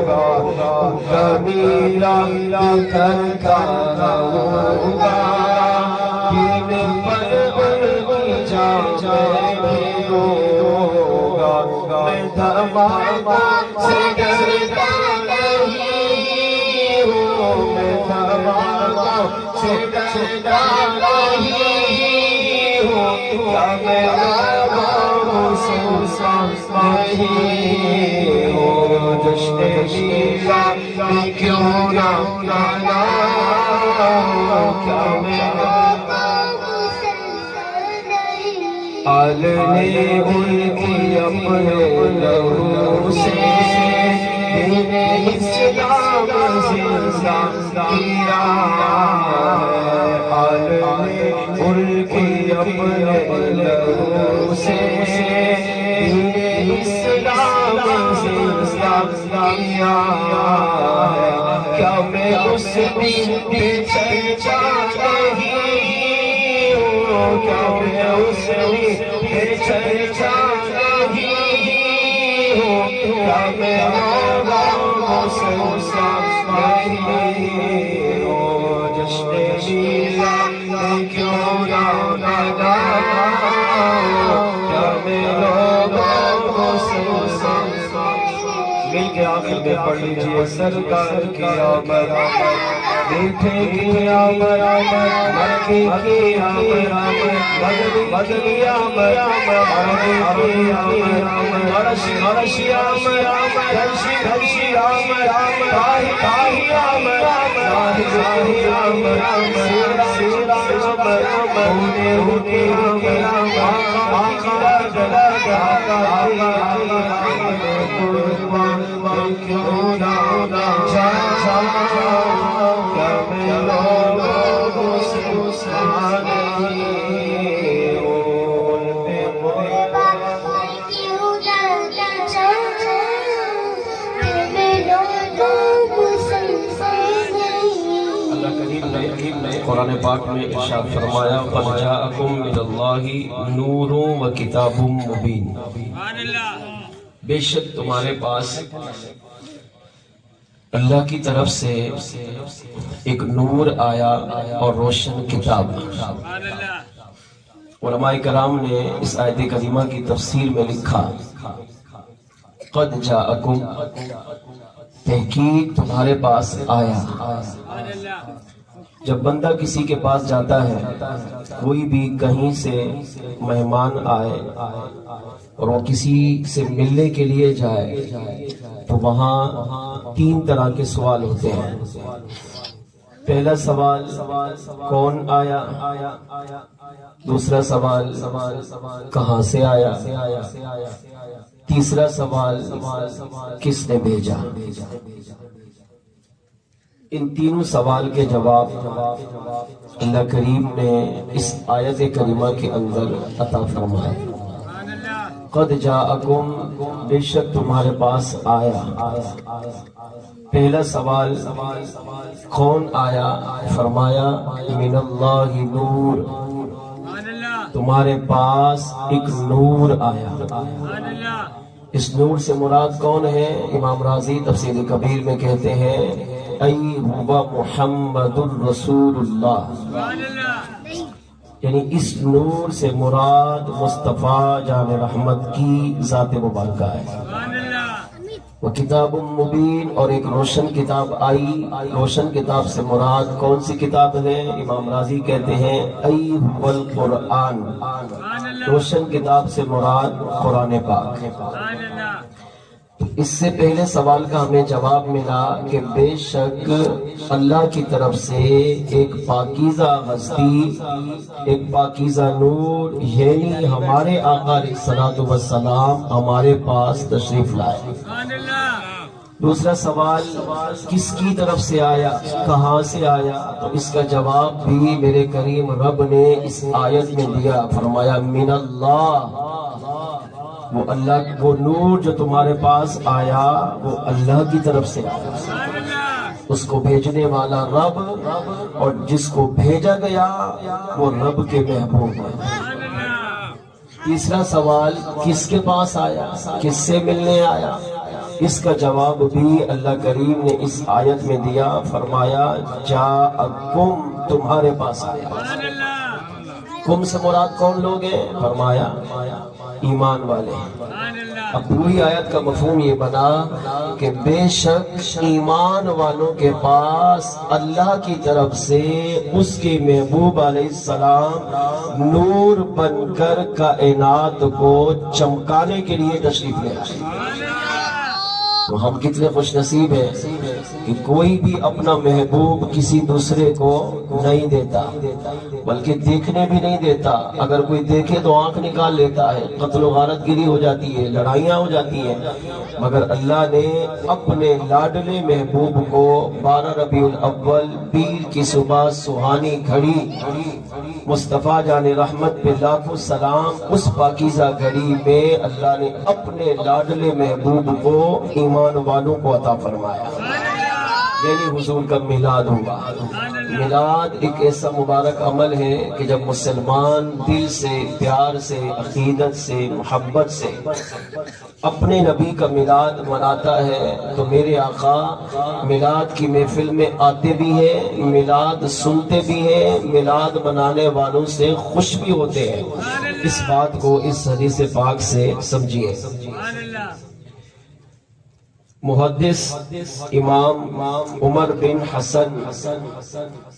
گا، میرا کرتا رہوں گا، دین پر ان کی جان میں بھیجوں گا، میں دھماکوں سے ڈرتا نہیں ہوں، میں دھماکوں سے ڈرتا نہیں ہوں، کیا میں محسوس نہیں ہوں، جشن میلاد کیوں نہ مناؤں، کیا میں نے ان کی اپنے لہو سے دین اسلام زندہ کیا ہے، نے ان کی اپنے لہو سے دین اسلام زندہ کیا ہے، کیا میں اس دن پہ چرچا نہیں ہوں، کیا میں اس دن پہ چرچا نہیں ہوں، کیا میں محسوس نہیں ہوں، جشن میلاد کیوں نہ مناؤں، کیا میں محسوس مل کے آخر میں پڑھ لیجیے، سرکار کی آمد، میٹھے کی آمد، مکی کی آمد، مدنی آمد، عربی کی آمد، عرشی آمد، گھرشی آمد، تاہی آمد، تاہی آمد، سیرا آمد، ہونے آمد، آقا جلال کیوں نہ کیا میں لوگوں سے قرآن پاک میں ارشاد فرمایا قد جاءکم من اللہ نور و کتاب مبین، بے شک تمہارے پاس اللہ کی طرف سے ایک نور آیا اور روشن کتاب۔ علماء کرام نے اس آیت کریمہ کی تفسیر میں لکھا قد جاءکم، تحقیق تمہارے پاس آیا۔ جب بندہ کسی کے پاس جاتا ہے، کوئی بھی کہیں سے مہمان آئے اور وہ کسی سے ملنے کے لیے جائے تو وہاں تین طرح کے سوال ہوتے ہیں۔ پہلا سوال کون آیا، دوسرا سوال کہاں سے آیا، تیسرا سوال کس نے بھیجا۔ ان تینوں سوال کے جواب اللہ کریم نے اس آیت کریمہ کے اندر عطا فرمائے۔ قد جاءکم، بے شک تمہارے پاس آیا۔ پہلا سوال کون آیا، فرمایا من اللہ نور، تمہارے پاس ایک نور آیا۔ اس نور سے مراد کون ہے؟ امام رازی تفسیر کبیر میں کہتے ہیں ای ہوا محمد الرسول اللہ، یعنی اس نور سے مراد مصطفیٰ جان رحمت کی ذات مبارکہ ہے۔ وہ کتاب مبین، اور ایک روشن کتاب آئی۔ روشن کتاب سے مراد کون سی کتاب ہے؟ امام رازی کہتے ہیں ای هو القرآن، روشن کتاب سے مراد قرآن پاک ہے۔ اس سے پہلے سوال کا ہمیں جواب ملا کہ بے شک اللہ کی طرف سے ایک پاکیزہ ہستی، ایک پاکیزہ نور، یعنی ہمارے آقا علیہ الصلوۃ والسلام ہمارے پاس تشریف لائے۔ دوسرا سوال کس کی طرف سے آیا، کہاں سے آیا؟ تو اس کا جواب بھی میرے کریم رب نے اس آیت میں دیا، فرمایا من اللہ، وہ اللہ، وہ نور جو تمہارے پاس آیا وہ اللہ کی طرف سے آیا۔ اس کو بھیجنے والا رب اور جس کو بھیجا گیا وہ رب کے محبوب ہے۔ تیسرا سوال کس کے پاس آیا، کس سے ملنے آیا؟ اس کا جواب بھی اللہ کریم نے اس آیت میں دیا، فرمایا جاءکم، تمہارے پاس آیا۔ کم سے مراد کون لوگ ہیں؟ فرمایا ایمان والے۔ اب پوری آیت کا مفہوم یہ بنا کہ بے شک ایمان والوں کے پاس اللہ کی طرف سے اس کے محبوب علیہ السلام نور بن کر کائنات کو چمکانے کے لیے تشریف لے آئے۔ تو ہم کتنے خوش نصیب ہیں کہ کوئی بھی اپنا محبوب کسی دوسرے کو نہیں دیتا، بلکہ دیکھنے بھی نہیں دیتا۔ اگر کوئی دیکھے تو آنکھ نکال لیتا ہے، قتل و غارت گری ہو جاتی ہے، لڑائیاں ہو جاتی ہیں، مگر اللہ نے اپنے لاڈلے محبوب کو 12 ربیع الاول پیر کی صبح سہانی گھڑی مصطفیٰ جان رحمت پہ لاکھوں سلام، اس پاکیزہ گھڑی میں اللہ نے اپنے لاڈلے محبوب کو ایمان والوں کو عطا فرمایا، یعنی حضور کا میلاد ہوا۔ میلاد ایک ایسا مبارک عمل ہے کہ جب مسلمان دل سے، پیار سے، عقیدت سے، محبت سے اپنے نبی کا میلاد مناتا ہے تو میرے آقا میلاد کی محفل میں آتے بھی ہیں، میلاد سنتے بھی ہیں، میلاد منانے والوں سے خوش بھی ہوتے ہیں۔ اس بات کو اس حدیث پاک سے سمجھیے۔ محدث امام عمر بن حسن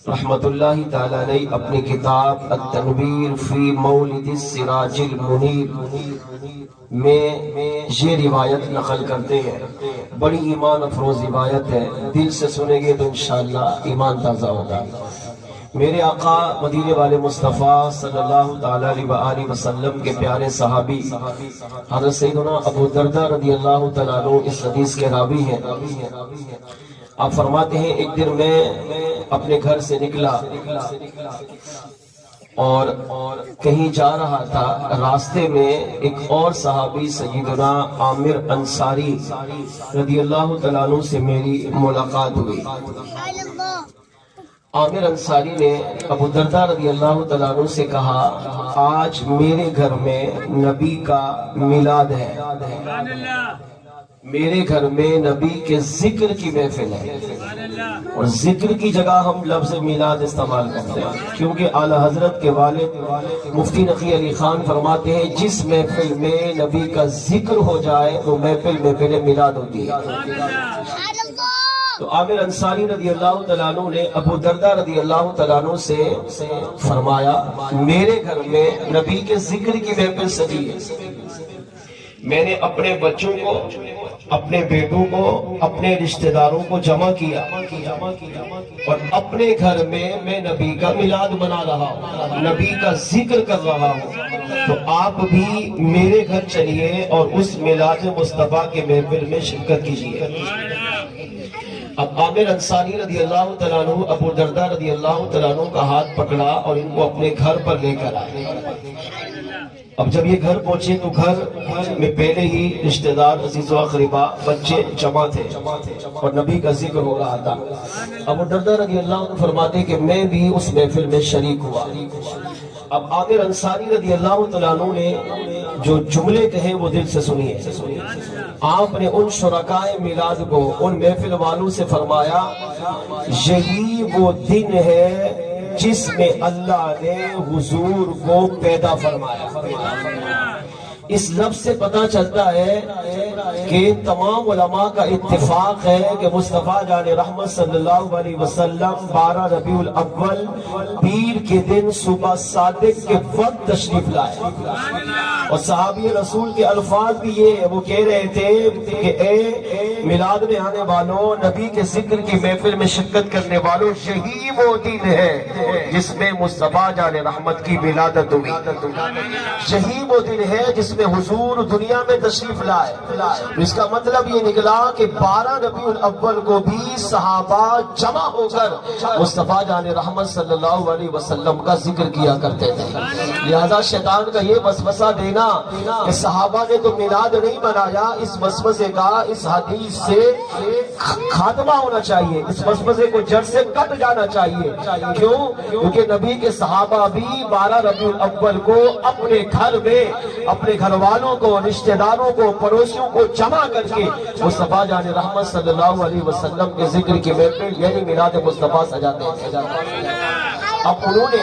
رحمت اللہ تعالی علیہ اپنی کتاب التنویر فی مولد السراج المنیر میں یہ روایت نقل کرتے ہیں، بڑی ایمان افروز روایت ہے، دل سے سنیں گے تو انشاءاللہ ایمان تازہ ہوگا۔ میرے آقا مدینے والے مصطفیٰ صلی اللہ تعالی علیہ وآلہ وسلم کے پیارے صحابی حضرت سیدنا ابو دردہ رضی اللہ تعالیٰ عنہ اس حدیث کے راوی ہیں۔ آپ فرماتے ہیں ایک دن میں اپنے گھر سے نکلا اور کہیں جا رہا تھا، راستے میں ایک اور صحابی سیدنا عامر انصاری رضی اللہ تعالیٰ عنہ سے میری ملاقات ہوئی۔ عامر انصاری نے ابو دردہ رضی اللہ تعالیٰ عنہ سے کہا آج میرے گھر میں نبی کا میلاد ہے، میرے گھر میں نبی کے ذکر کی محفل ہے۔ اور ذکر کی جگہ ہم لفظ میلاد استعمال کرتے ہیں کیونکہ اعلیٰ حضرت کے والد مفتی نقی علی خان فرماتے ہیں جس محفل میں نبی کا ذکر ہو جائے وہ محفل میں پہلے میلاد ہوتی ہے۔ تو عامر انصاری رضی اللہ تعالیٰ عنہ نے ابو دردہ رضی اللہ تعالیٰ عنہ سے فرمایا میرے گھر میں نبی کے ذکر کی محفل سجی ہے، میں نے اپنے بچوں کو، اپنے بیٹوں کو، اپنے رشتہ داروں کو جمع کیا اور اپنے گھر میں نبی کا میلاد منا رہا ہوں، نبی کا ذکر کر رہا ہوں، تو آپ بھی میرے گھر چلیے اور اس میلاد مصطفیٰ کے محفل میں شرکت کیجیے۔ اب عامر انصاری رضی اللہ تعالیٰ عنہ ابو دردہ رضی اللہ تعالیٰ عنہ کا ہاتھ پکڑا اور ان کو اپنے گھر پر لے کر آئے۔ اب جب یہ گھر پہنچے تو گھر میں پہلے ہی رشتہ دار عزیز و اقربا بچے جمع تھے اور نبی کا ذکر ہو رہا تھا۔ ابو دردہ رضی اللہ عنہ فرماتے کہ میں بھی اس محفل میں شریک ہوا۔ اب عامر انصاری رضی اللہ تعالیٰ عنہ نے جو جملے کہے وہ دل سے سنیے۔ آپ نے ان شرکائے میلاد کو، ان محفل والوں سے فرمایا یہی وہ دن ہے جس میں اللہ نے حضور کو پیدا فرمایا۔ اس لفظ سے پتہ چلتا ہے کہ تمام علماء کا اتفاق ہے کہ مصطفیٰ جان رحمت صلی اللہ علیہ وسلم 12 ربیع الاول پیر کے دن صبح صادق کے وقت تشریف لائے، اور صحابی رسول کے الفاظ بھی یہ وہ کہہ رہے تھے کہ اے میلاد میں آنے والوں، نبی کے ذکر کی محفل میں شرکت کرنے والوں، یہی وہ دن ہے جس میں مصطفیٰ جان رحمت کی ولادت ہوئی، یہی وہ دن ہے جس میں حضور دنیا میں تشریف لائے. اس کا مطلب یہ نکلا کہ 12 ربیع الاول کو بھی صحابہ جمع ہو کر مصطفیٰ جان رحمت صلی اللہ علیہ وسلم کا ذکر کیا کرتے تھے. لہذا شیطان کا یہ وسوسہ دینا کہ صحابہ نے تو میلاد نہیں منایا، اس وسوسے کا اس حدیث سے خاتمہ ہونا چاہیے، اس وسوسے کو جڑ سے کٹ جانا چاہیے. کیوں؟ کیونکہ نبی کے صحابہ بھی 12 ربیع الاول کو اپنے گھر میں اپنے گھر والوں کو، رشتہ داروں کو، پڑوسیوں کو جمع کر کے مصطفیٰ جان رحمت صلی اللہ علیہ وسلم کے ذکر کی محفل یعنی میلاد مصطفیٰ سجاتے ہیں. اب انہوں نے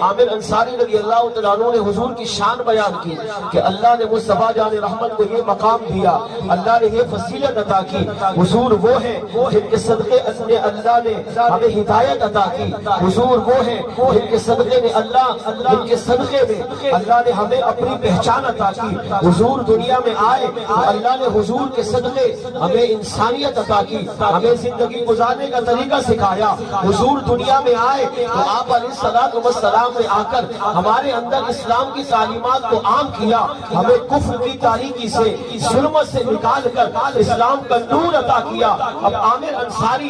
عامر انصاری رضی اللہ تعالیٰ عنہ نے حضور کی شان بیان کی کہ اللہ نے مصطفیٰ جان رحمت کو یہ مقام دیا، اللہ نے یہ فضیلت عطا کی. حضور وہ ہیں جن کے صدقے اللہ نے ہمیں ہدایت عطا کی. حضور وہ ہیں جن کے صدقے میں اللہ نے ہمیں اپنی پہچان عطا کی. حضور دنیا میں آئے تو اللہ نے حضور کے صدقے ہمیں انسانیت عطا کی، ہمیں زندگی گزارنے کا طریقہ سکھایا. حضور دنیا میں آئے تو آپ علیہ السلام نے آ کر ہمارے اندر اسلام کی تعلیمات کو عام کیا، ہمیں کفر کی تاریکی سے، ظلمت سے نکال کر اسلام کا نور عطا کیا. اب عامر انصاری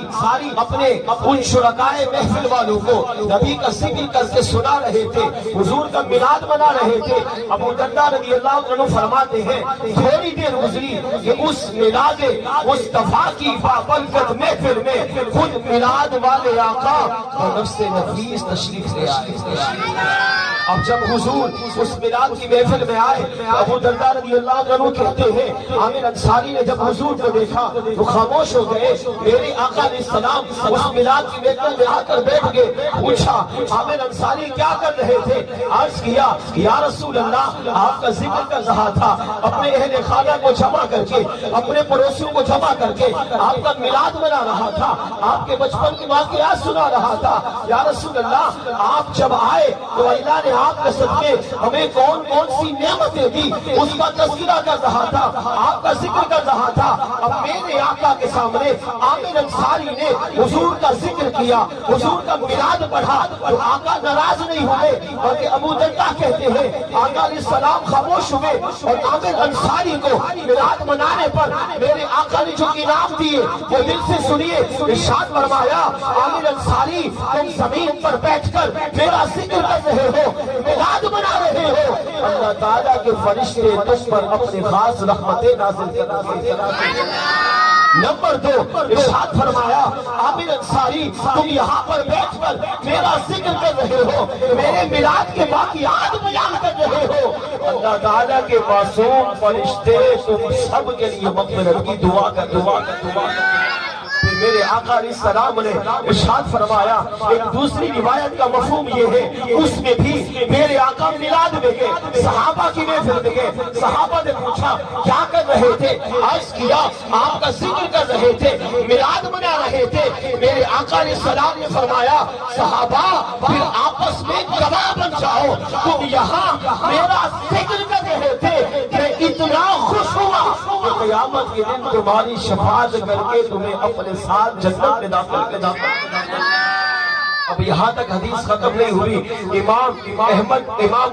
اپنے ان شرکائے محفل والوں کو نبی کا ذکر کر کے سنا رہے تھے، حضور کا میلاد منا رہے تھے. ابو درداء رضی اللہ عنہ فرماتے ہیں تھوڑی دیر گزری کہ اس میلاد مصطفیٰ کی بابرکت محفل میں خود میلاد والے آقا اور نفس نفیس تشریف لے آئے. اب جب حضور اس میلاد کی محفل میں آئے تو ابو درداء رضی اللہ عنہ کہتے ہیں عامر انصاری نے جب حضور کو دیکھا تو خاموش ہو گئے. میرے آقا علیہ السلام اس میلاد کی محفل میں آ کر بیٹھ گئے. پوچھا عامر انصاری کیا کر رہے تھے؟ عرض کیا یا رسول اللہ آپ کا ذکر کر رہا تھا، اپنے اہل خانہ کو جمع کر کے، اپنے پڑوسیوں کو جمع کر کے آپ کا میلاد منا رہا تھا، آپ کے بچپن کے واقعات سنا رہا تھا. یا رسول اللہ آپ جب آئے تو اللہ نے آپ کے صدقے ہمیں کون کون سی نعمتیں دی اس کا تذکرہ کر رہا تھا، آپ کا ذکر کر رہا تھا. اب میرے آقا کے سامنے عامر انصاری نے حضور کا ذکر کیا، حضور کا میلاد پڑھا تو آقا ناراض نہیں ہوئے بلکہ ابو درداء کہتے ہیں آقا علیہ السلام خاموش ہوئے اور عامر انصاری کو میلاد منانے پر میرے آقا نے جو انعام دیے وہ دل سے سنیے. ارشاد فرمایا عامر انصاری تم زمین پر بیٹھ کر میرا ذکر کر رہے ہو، میلاد منا رہے ہو، اللہ تعالیٰ کے فرشتے تم پر اپنے خاص رحمتیں نازل کر رہے ہیں. نمبر 2 ارشاد فرمایا عامر انصاری تم یہاں پر بیٹھ کر میرا ذکر کر رہے ہو، میرے میلاد کے واقعات بیان کر رہے ہو، اللہ تعالیٰ کے معصوم فرشتے تم سب کے لیے مغفرت کی دعا کر. میرے آقا علیہ السلام نے ارشاد فرمایا ایک دوسری روایت کا مفہوم یہ ہے اس میں بھی میرے آقا میلاد میں گئے، صحابہ کی محفل میں گئے. صحابہ نے پوچھا کیا کر رہے تھے؟ عرض کیا آپ کا ذکر کر رہے تھے، میلاد منا رہے تھے. میرے آقا علیہ السلام نے فرمایا صحابہ پھر آپس میں گواہ بن جاؤ، تم یہاں میرا ذکر کر رہے تھے، میں اتنا خوش ہوا کہ قیامت کے دن تمہاری شفاعت کر کے تمہیں اپنے ساتھ جنت میں داخل کر. اب یہاں تک حدیث ختم نہیں ہوئی. امام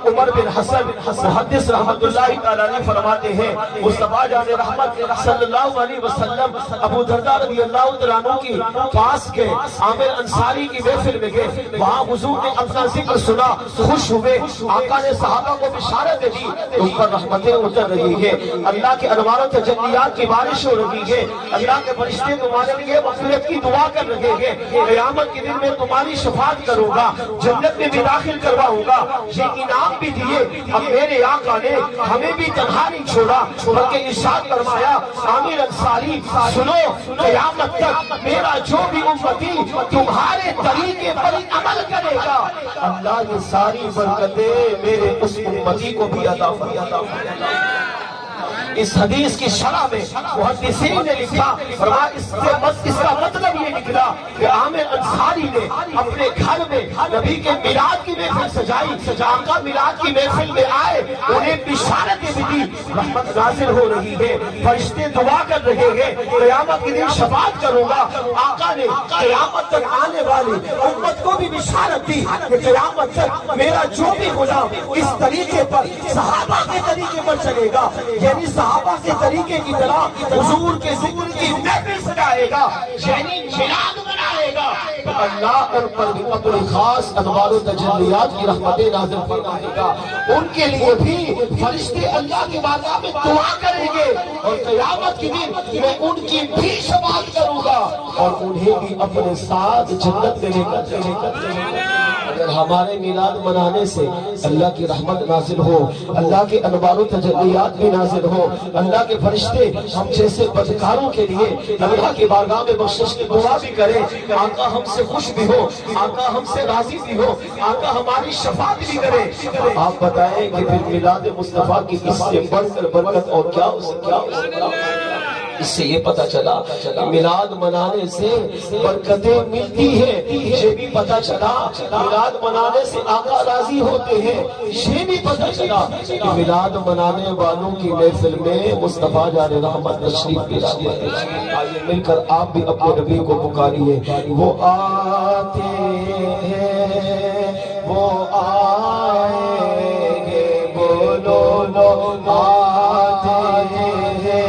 عمر بن حسن محدث رحمت اللہ تعالیٰ علیہ فرماتے ہیں مصطفیٰ جان رحمت صلی اللہ علیہ وسلم ابو درداء رضی اللہ تعالیٰ عنہ کی پاس گئے، عامر انصاری کی محفل میں گئے. وہاں حضور نے اپنا ذکر سنا، خوش ہوئے. آقا نے صحابہ کو بشارت دی ان پر رحمتیں اتر رہی ہیں، اللہ کے انوار و تجلیات کی بارش ہو رہی ہے، اللہ کے فرشتے تمہارے لیے مغفرت کی دعا کر رہے ہیں، قیامت کے دن میں تمہاری شفاعت کروں گا، جنت میں بھی داخل کرواؤں گا. یہ انعام بھی دیے. اب میرے آقا نے ہمیں بھی تنہا نہیں چھوڑا بلکہ ارشاد فرمایا عامر انصاری سنو قیامت تک میرا جو بھی امتی تمہارے طریقے پر عمل کرے گا اللہ یہ ساری برکتیں میرے اس امتی کو بھی عطا فرمائے. اس حدیث کی شرح میں محدثین نے لکھا، فرمایا اس کا مطلب یہ نکلا کہ عامر انصاری نے اپنے گھر میں نبی کے میلاد کی محفل سجائی، آقا میلاد کی محفل میں آئے، انہیں بشارتیں ملی، رحمت نازل ہو رہی ہے، فرشتے دعا کر رہے ہیں، قیامت کے دن شفاعت کروں گا۔ آقا نے قیامت تک آنے والی امت کو بھی بشارت دی کہ قیامت تک میرا جو بھی غلام اس طریقے پر صحابہ کے طریقے پر چلے گا، یعنی صحابہ کے طریقے کی طرح حضور کے ذکر کی محفل سجائے گا، یعنی میلاد منائے گا، تو اللہ ان پر بھی اپنی خاص انوار و تجلیات کی رحمتیں نازل فرمائے گا۔ ان کے لیے بھی فرشتے اللہ کی بارگاہ میں دعا کریں گے، اور قیامت کے دن میں ان کی بھی شفاعت کروں گا اور انہیں بھی اپنے ساتھ جنت میں لے کر اگر ہمارے میلاد منانے سے اللہ کی رحمت نازل ہو، اللہ کے انوار و تجلیات بھی نازل ہو، اللہ کے فرشتے ہم جیسے بدکاروں کے لیے اللہ کی بارگاہ میں بخشش کی دعا بھی کرے، آقا ہم سے خوش بھی ہو، آقا ہم سے راضی بھی ہو، آقا ہماری شفاعت بھی کرے، تو آپ بتائیں کہ پھر میلاد مصطفیٰ کی اس سے بڑھ کر برکت اور کیا ہو سکتا ہے؟ اس سے یہ پتا چلا کہ میلاد منانے سے برکتیں ملتی ہیں، یہ بھی پتا چلا میلاد منانے سے آقا راضی ہوتے ہیں، یہ بھی پتا چلا کہ میلاد منانے والوں کی محفل میں مصطفیٰ جان رحمت تشریف بھی لاتے ہیں۔ آئیے مل کر آپ بھی اپنے نبی کو پکاریے، وہ آتے ہیں وہ آئیں گے، بولو لو آتے ہیں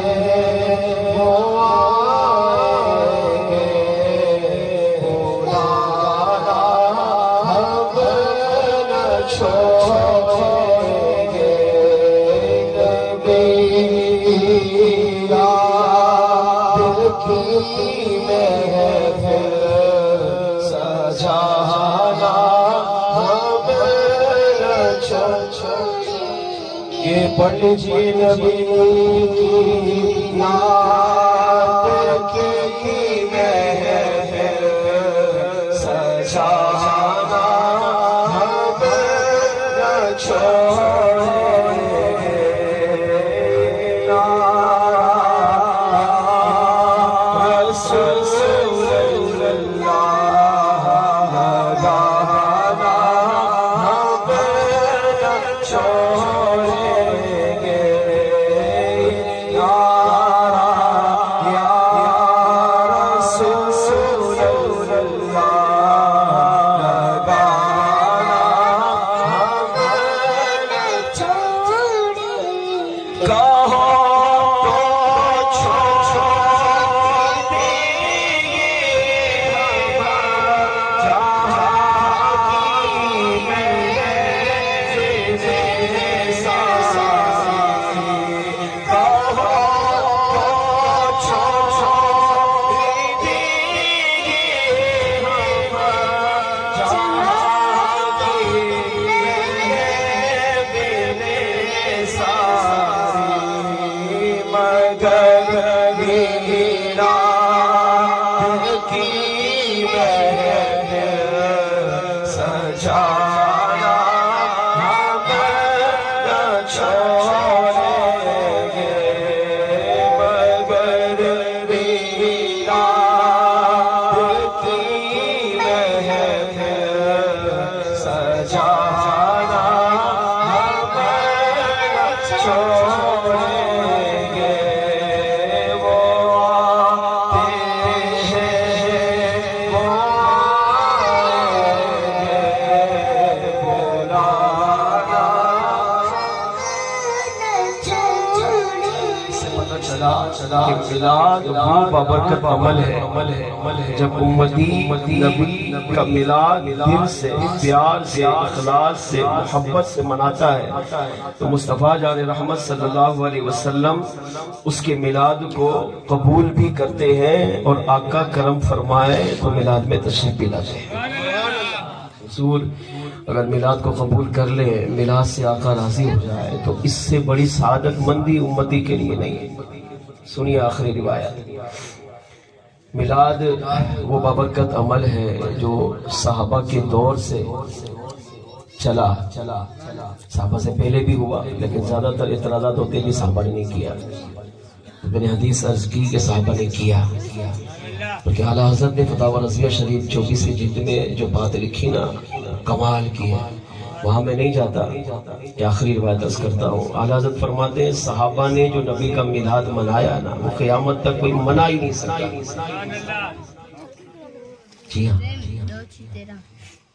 پڑھ لیجیے نبی کی نعت کی محفل سجانا ہم نہ چھوڑیں گے، رسول اللہ گانا ہم نہ چھوڑیں گے، میلاد وہ بابرکت عمل ہے جب امتی نبی کا میلاد دل سے پیار سے اخلاص سے محبت سے مناتا ہے تو مصطفیٰ جان رحمت صلی اللہ علیہ وسلم اس کے میلاد کو قبول بھی کرتے ہیں اور آقا کرم فرمائے تو میلاد میں تشریف بھی لاتے ہیں۔ حضور اگر میلاد کو قبول کر لے، میلاد سے آقا راضی ہو جائے تو اس سے بڑی سعادت مندی امتی کے لیے نہیں ہے۔ سنیے آخری روایت، میلاد وہ بابرکت عمل ہے جو صحابہ کے دور سے چلا صحابہ سے پہلے بھی ہوا، لیکن زیادہ تر اعتراضات ہوتے ہیں کہ صحابہ نے نہیں کیا. میں نے حدیث عرض کی کہ صحابہ نے کیا، بلکہ اعلیٰ حضرت نے فتاوی رضویہ شریف 24ویں جلد میں جو بات لکھی نا، کمال کی ہے. وہاں میں نہیں جاتا، یہ آخری روایت عرض کرتا ہوں. اعلیٰ حضرت فرماتے ہیں صحابہ نے جو نبی کا میلاد منایا نا، وہ قیامت تک کوئی منا ہی نہیں سکتا. جی ہاں،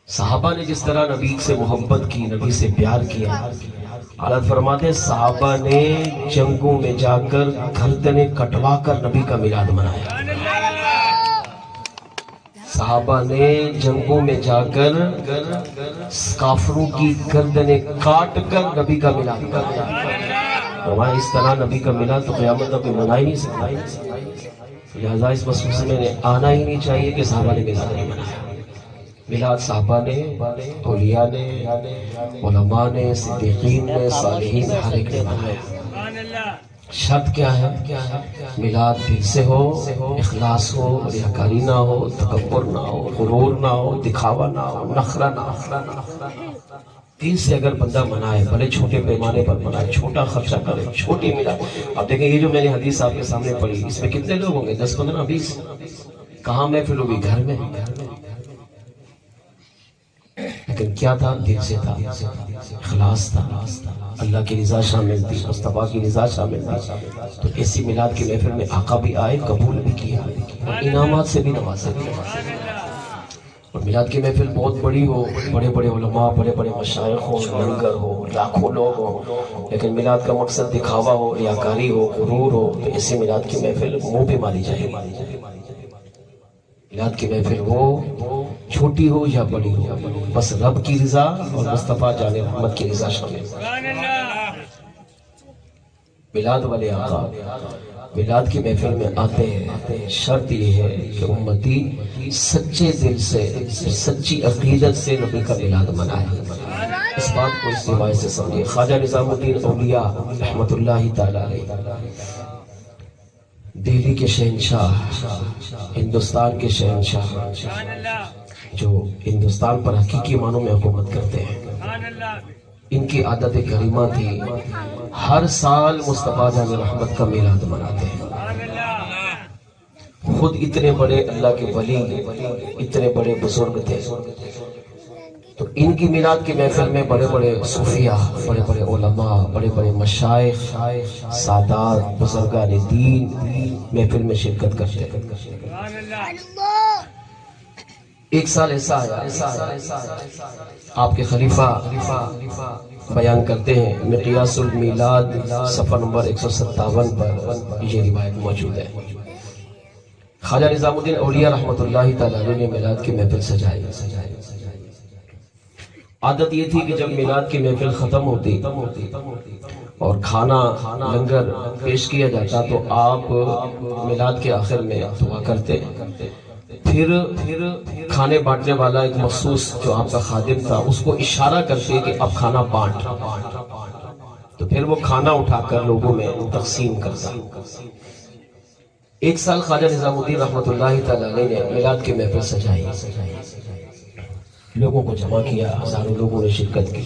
صحابہ نے جس طرح نبی سے محبت کی، نبی سے پیار کیا، حضرت فرماتے ہیں صحابہ نے جنگوں میں جا کر گردنیں کٹوا کر نبی کا میلاد منایا. صحابہ نے جنگوں میں جا کر کافروں کی گردنیں کاٹ کر نبی کا میلاد منایا. فرمایا اس طرح نبی کا میلاد تو قیامت تک کوئی منا ہی نہیں سکتا. لہذا اس مسئلے میں نے آنا ہی نہیں چاہیے کہ صحابہ نے میلاد نہیں منایا. میلاد صحابہ نے، اولیاء نے، علماء نے، صدیقین نے، صالحین، ہر ایک نے منایا. شرط کیا ہے؟ میلاد دل سے ہو، اخلاص ہو، ریاکاری نہ ہو، تکبر نہ ہو، غرور نہ ہو، دکھاوا نہ ہو، نخرہ نہ ہو. دل سے اگر بندہ منائے، بھلے چھوٹے پیمانے پر منائے، چھوٹا خرچہ کرے، چھوٹی میلاد. اب دیکھیں یہ جو میں نے حدیث آپ کے سامنے پڑھی، اس میں کتنے لوگ ہوں گے؟ 10 15 20. کہاں محفل ہوگی؟ گھر میں. لیکن کیا تھا؟ دل سے تھا، اخلاص تھا، اللہ کی رضا شامل تھی، مصطفیٰ کی رضا شامل تھی. تو ایسی میلاد کی محفل میں آقا بھی آئے، قبول بھی کیا، اور انعامات سے بھی نوازے. اور میلاد کی محفل بہت بڑی ہو، بڑے بڑے علماء، بڑے بڑے مشائخ ہو، لنگر ہو، لاکھوں لوگ ہو، لیکن میلاد کا مقصد دکھاوا ہو، ریاکاری ہو، غرور ہو، تو ایسی میلاد کی محفل منہ پہ ماری جائے گی. میلاد کی محفل وہ چھوٹی ہو یا بڑی ہو، بس رب کی رضا اور مصطفیٰ جان رحمت کی رضا شامل. میلاد والے آقا میلاد کی محفل میں آتے ہیں. شرط یہ ہے کہ امتی سچے دل سے، سچی عقیدت سے نبی کا میلاد منائے. اس بات کو اس روایت سے سمجھے. خواجہ نظام الدین اولیاء رحمت اللہ تعالی علیہ، دہلی کے شہنشاہ، ہندوستان کے شہنشاہ، جو ہندوستان پر حقیقی معنوں میں حکومت کرتے ہیں. ان کی عادت کریمہ تھی ہر سال مصطفیٰ جان رحمت کا میلاد مناتے ہیں. خود اتنے بڑے اللہ کے ولی، اتنے بڑے بزرگ تھے، تو ان کی میلاد کی محفل میں بڑے بڑے صوفیاء، بڑے بڑے علماء، بڑے بڑے مشائخ، سادات، بزرگان دین محفل میں شرکت کرتے ہیں. ایک سال ایسا آیا، آپ کے خلیفہ بیان کرتے ہیں، مقیاس المیلاد صفحہ نمبر 157 پر یہ روایت موجود ہے. خواجہ نظام الدین اولیاء رحمت اللہ تعالیٰ نے میلاد کی محفل سجائی. عادت یہ تھی کہ جب میلاد کی محفل ختم ہوتی اور کھانا لنگر پیش کیا جاتا تو آپ میلاد کے آخر میں دعا کرتے. پھر کھانے بانٹنے والا ایک مخصوص جو آپ کا خادم تھا اس کو اشارہ کرتے کہ اب کھانا بانٹ، تو پھر وہ کھانا اٹھا کر لوگوں میں تقسیم کرتا. ایک سال خواجہ نظام الدین رحمت اللہ تعالیٰ نے میلاد کی محفل سجائی، لوگوں کو جمع کیا، ہزاروں لوگوں نے شرکت کی.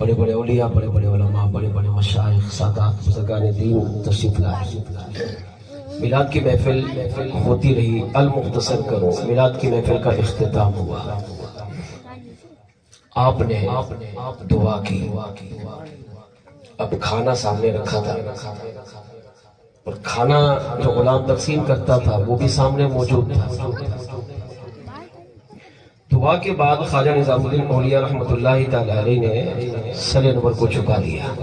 بڑے بڑے اولیاء، بڑے بڑے علماء، بڑے بڑے مشائخ، سادات، بزرگان دین تشریف لائے. میلاد کی محفل ہوتی رہی. المختصر کرو، میلاد کی محفل کا اختتام ہوا. آپ نے دعا کی. اب کھانا سامنے رکھا تھا اور کھانا جو غلام تقسیم کرتا تھا وہ بھی سامنے موجود تھا. دعا کے بعد خواجہ نظام الدین اولیاء رحمت اللہ تعالی علیہ نے سر انور کو جھکا دیا.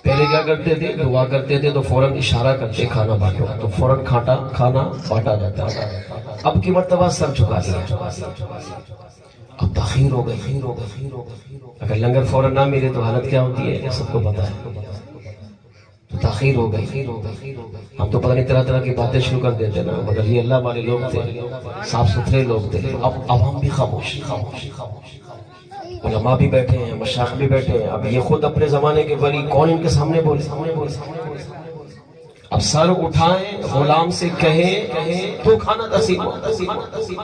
پہلے کیا کرتے تھے؟ دعا کرتے تھے تو فوراً اشارہ کرتے کھانا بانٹو، تو فوراً کھانا بانٹا جاتا. اب کی مرتبہ سر جھکا دیا. اب تاخیر ہو گئی. اگر لنگر فوراً نہ ملے تو حالت کیا ہوتی ہے سب کو پتا ہے. تو تاخیر ہو گئی. ہم تو پتہ نہیں طرح طرح کی باتیں شروع کر دیتے نا، مگر یہ اللہ والے لوگ تھے، صاف ستھرے لوگ تھے. اب ہم بھی خاموش. علماء بھی بیٹھے ہیں، مشائخ بھی بیٹھے ہیں. اب یہ خود اپنے زمانے کے ولی، کون ان کے سامنے بولے؟ اب سر اٹھائیں غلام سے کہیں تو کھانا تقسیم ہو،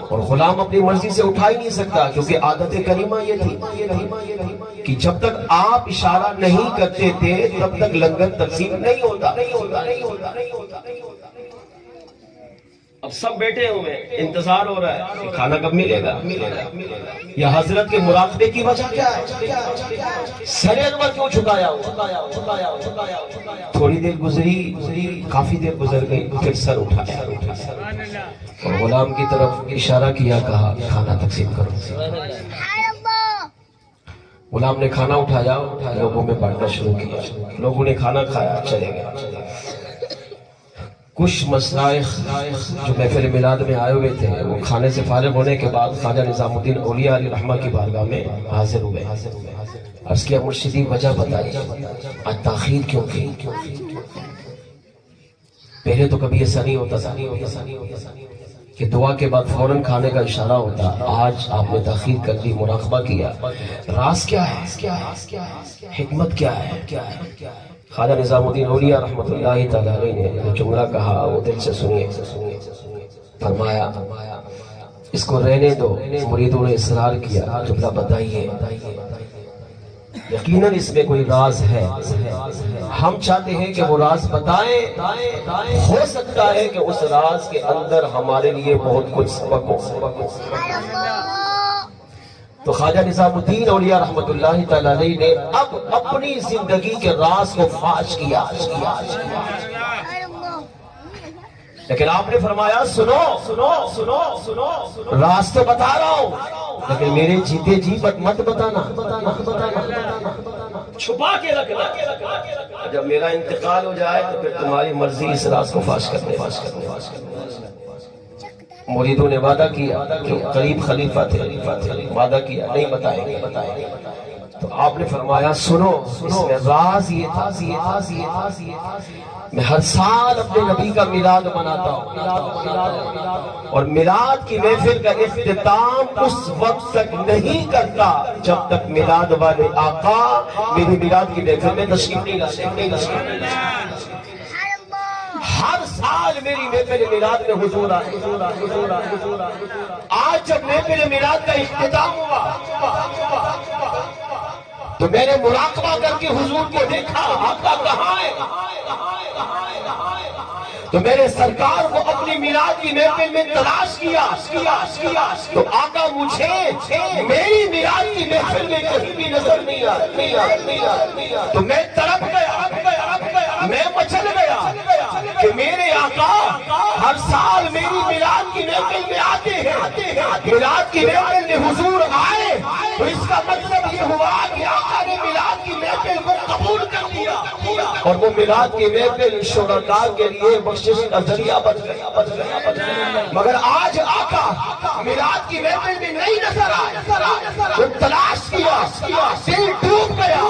اور غلام اپنی مرضی سے اٹھا ہی نہیں سکتا، کیونکہ عادت کریمہ یہ تھی کہ جب تک آپ اشارہ نہیں کرتے تھے تب تک لنگر تقسیم نہیں ہوتا۔ اب سب بیٹھے ہوئے انتظار ہو رہا ہے کہ کھانا کب ملے گا۔ یا حضرت کے مراقبے کی وجہ کیا ہے؟ سر انور کیوں جھکایا ہوا؟ تھوڑی دیر گزری، کافی دیر گزر گئی، پھر سر اٹھایا اور غلام کی طرف اشارہ کیا، کہا کھانا تقسیم کرو۔ غلام نے کھانا اٹھایا، لوگوں میں بانٹنا شروع کیا، لوگوں نے کھانا کھایا، چلے گئے۔ کچھ مشائخ جو محفل میلاد میں آئے ہوئے تھے وہ کھانے سے فارغ ہونے کے بعد خواجہ نظام الدین اولیاء علیہ رحمہ کی بارگاہ میں حاضر ہوئے۔ عرض کیا مرشدی وجہ بتائی، آج تاخیر کیوں کی؟ پہلے تو کبھی ایسا نہیں ہوتا تھا کہ دعا کے بعد فوراً کھانے کا اشارہ ہوتا، آج آپ نے تاخیر کر دی، مراقبہ کیا، راز کیا ہے؟ حکمت کیا ہے؟ خواجہ نظام الدین اولیاء رحمۃ اللہ تعالی علیہ نے جو جملہ کہا وہ دل سے سنیے۔ فرمایا اس کو رہنے دو، مریدوں نے اصرار کیا، جملہ بتائیے، یقیناً اس میں کوئی راز ہے، ہم چاہتے ہیں کہ وہ راز بتائیں، ہو سکتا ہے کہ اس راز کے اندر ہمارے لیے بہت کچھ سبق ہو۔ تو خواجہ نظام الدین اولیاء رحمۃ اللہ تعالی علیہ نے اب اپنی زندگی کے راز کو فاش کیا، لیکن آپ نے فرمایا سنو، راز تو بتا رہا ہوں لیکن میرے جیتے جی مت بتانا، چھپا کے رکھنا، جب میرا انتقال ہو جائے تو پھر تمہاری مرضی اس راز کو فاش کرنے۔ مریدوں نے وعدہ کیا، جو قریب خلیفہ تھے، وعدہ کیا نہیں بتائیں گے۔ تو آپ نے فرمایا سنو، اس میں راز یہ تھا، میں ہر سال اپنے نبی کا میلاد مناتا ہوں، اور میلاد کی محفل کا اختتام اس وقت تک نہیں کرتا جب تک میلاد والے آقا میری میلاد کی محفل میں تشریف نہیں لاتے۔ ہر سال میری محفل میلاد میں حضور آئے، آج جب محفل میلاد کا اختتام ہوا تو میں نے مراقبہ کر کے حضور کو دیکھا، آقا کہاں ہے؟ تو میں نے سرکار کو اپنی میلاد کی محفل میں تلاش کیا تو آقا مجھے میری میلاد کی محفل میں کہیں بھی نظر نہیں آیا۔ تو میں تڑپ گیا، میں مچل گیا کہ میرے آقا ہر سال میری میلاد کی محفل میں آتے ہیں، میلاد کی محفل میں حضور آئے تو اس کا مطلب یہ ہوا کہ آقا نے میلاد کی محفل کو قبول کر لیا، اور وہ میلاد کی محفل شہداء کے لیے بخشش کا ذریعہ بن گیا۔ مگر آج آقا میلاد کی محفل میں نہیں نظر آئے، تو تلاش کیا، دل ڈوب گیا،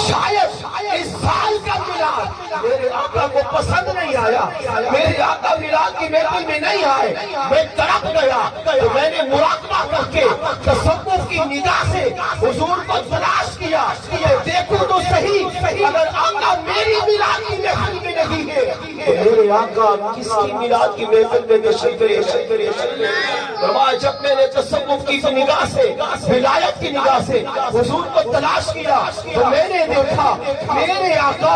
شاید اس سال کا میلاد میرے آقا کو پسند نہیں آیا، میرے آقا میلاد کی محفل میں نہیں آئے، میں تڑپ گیا۔ تو میں نے مراقبہ کر کے تصوف کی نگاہ سے حضور کو تلاش کیا، دیکھو تو صحیح اگر آقا میری میلاد کی محفل میں نہیں ہے تو میرے آقا کس کی میلاد کی محفل میں تشریف لائے؟ فرمایا جب میں نے تصوف کی نگاہ سے، ولایت کی نگاہ سے حضور کو تلاش کیا تو میں نے دیکھا میرے آقا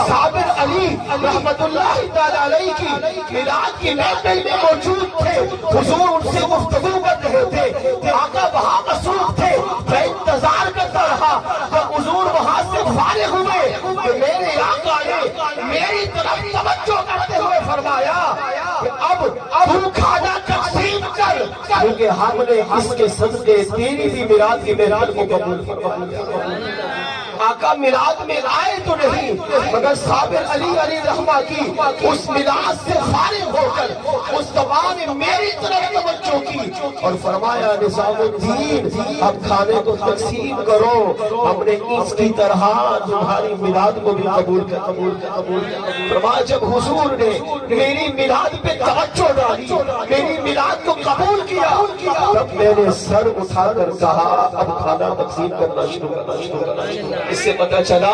صابر علی رحمت اللہ تعالی علیہ کی میلاد کی محفل میں موجود تھے، حضور ان سے گفتگو کر رہے تھے کہ آقا وہاں مصروف تھے، میں انتظار کرتا رہا جب حضور وہاں سے فارغ ہوئے کہ میرے آقا نے میری طرف توجہ کرتے ہوئے فرمایا کہ اب تم کھانا تقسیم کر، کیونکہ ہم نے اس کے صدقے تیری بھی میلاد کی محفل کو قبول کیا۔ آقا میلاد میں آئے تو نہیں مگر صابر علی رحمہ کی اس میلاد سے فارغ ہو کر مصطفیٰ نے میری طرف توجہ کی اور فرمایا نظام الدین اب کھانے کو تقسیم کرو، ہم نے اس کی طرح تمہاری میلاد کو بھی قبول کر۔ فرمایا جب حضور نے میری میلاد پہ توجہ ڈالی، میری میلاد کو قبول کیا، تب میں نے سر اٹھا کر کہا اب کھانا تقسیم کرنا شروع کرنا۔ اس سے پتہ چلا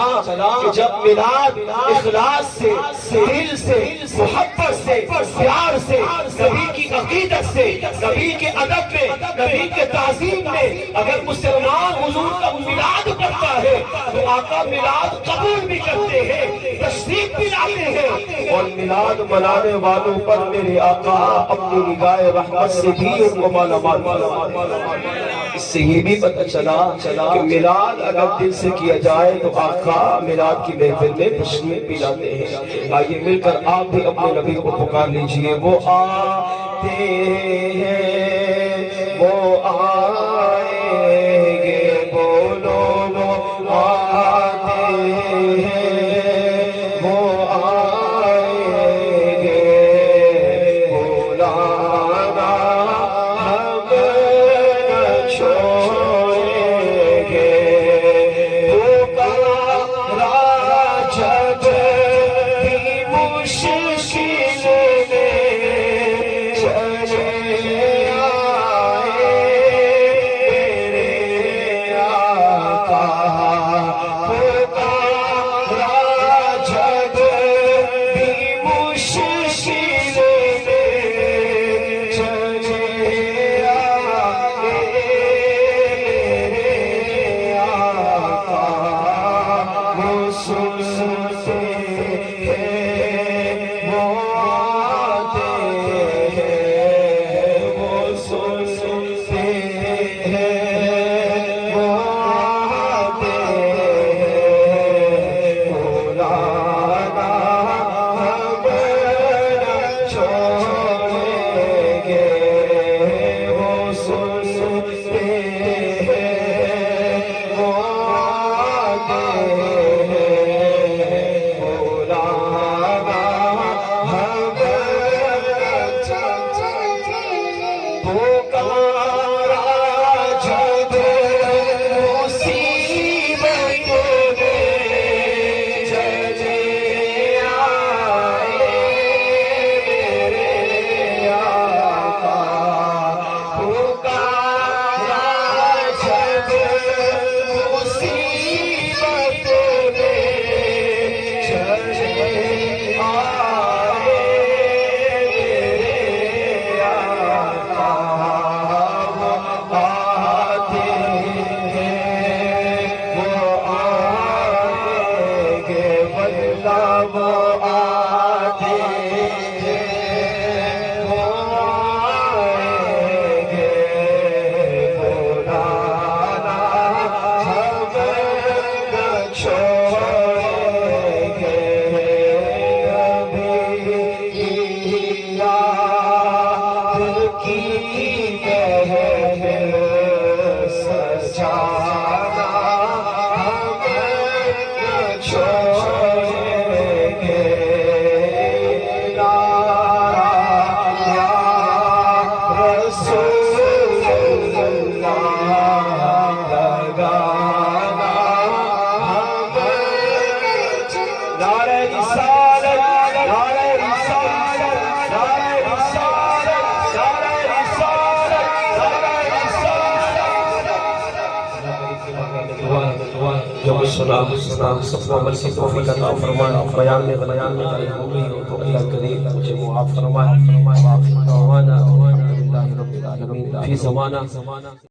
کہ جب میلاد اخلاص سے، دل سے، محبت سے، پیار سے، نبی کی عقیدت سے، نبی کے ادب میں، نبی کے تعظیم میں اگر مسلمان حضور کا میلاد کرتا ہے تو آقا میلاد قبول بھی کرتے ہیں، تشریف بھی لاتے ہیں، اور میلاد منانے والوں پر میرے آقا اپنی نگاہ رحمت سے بھی ان کو مالا مال فرماتے ہیں۔ اس سے یہ بھی پتہ چلا کہ میلاد اگر دل سے کیا جائے تو آقا میلاد کی محفل میں تشریف بھی لاتے ہیں۔ آئیے مل کر آپ بھی اپنے نبی کو پکار لیجئے، وہ آتے ہیں، وہ آئیں گے، بولو وہ آتے ہیں، وہ آئیں گے، بولانا ہم نہ چھوڑیں گے، پکارا جب بھی مشکل میں چلے آئے میرے آقا، پکارا جب بھی مشکل میں چلے آئے میرے آقا، وہ سنتے ہیں، وہ آتے ہیں، وہ سنتے ہیں، وہ آتے ہیں، بولانا ہم نہ چھوڑیں گے، وہ سنتے ہیں، وہ آتے ہیں، بولانا ہم نہ چھوڑیں گے، پکارا جب مصیبت میں چلے آئے میرے آقا، پکارا جب مصیبت میں چلے آئے میرے آقا، وہ آتے ہیں، وہ آئیں گے، واللہ وہ آتے ہیں، وہ آئیں گے، بولانا ہم نہ چھوڑیں گے، نبی یاد کی محفل سجانا ہم نہ چھوڑیں گے، نعرہ یا رسول اللہ لگانا ہم نعرہ رسالت، نعرہ رسالت، نعرہ رسالت، نعرہ رسالت، نعرہ رسالت۔ جو کچھ سنا سب کو عمل کی توفیق عطا فرمائے، بیان میں غلطی ہو گئی ہو تو اللہ کریم مجھے معاف فرمائے، وآخر دعوانا الحمدللہ رب العالمین، فی زمانہ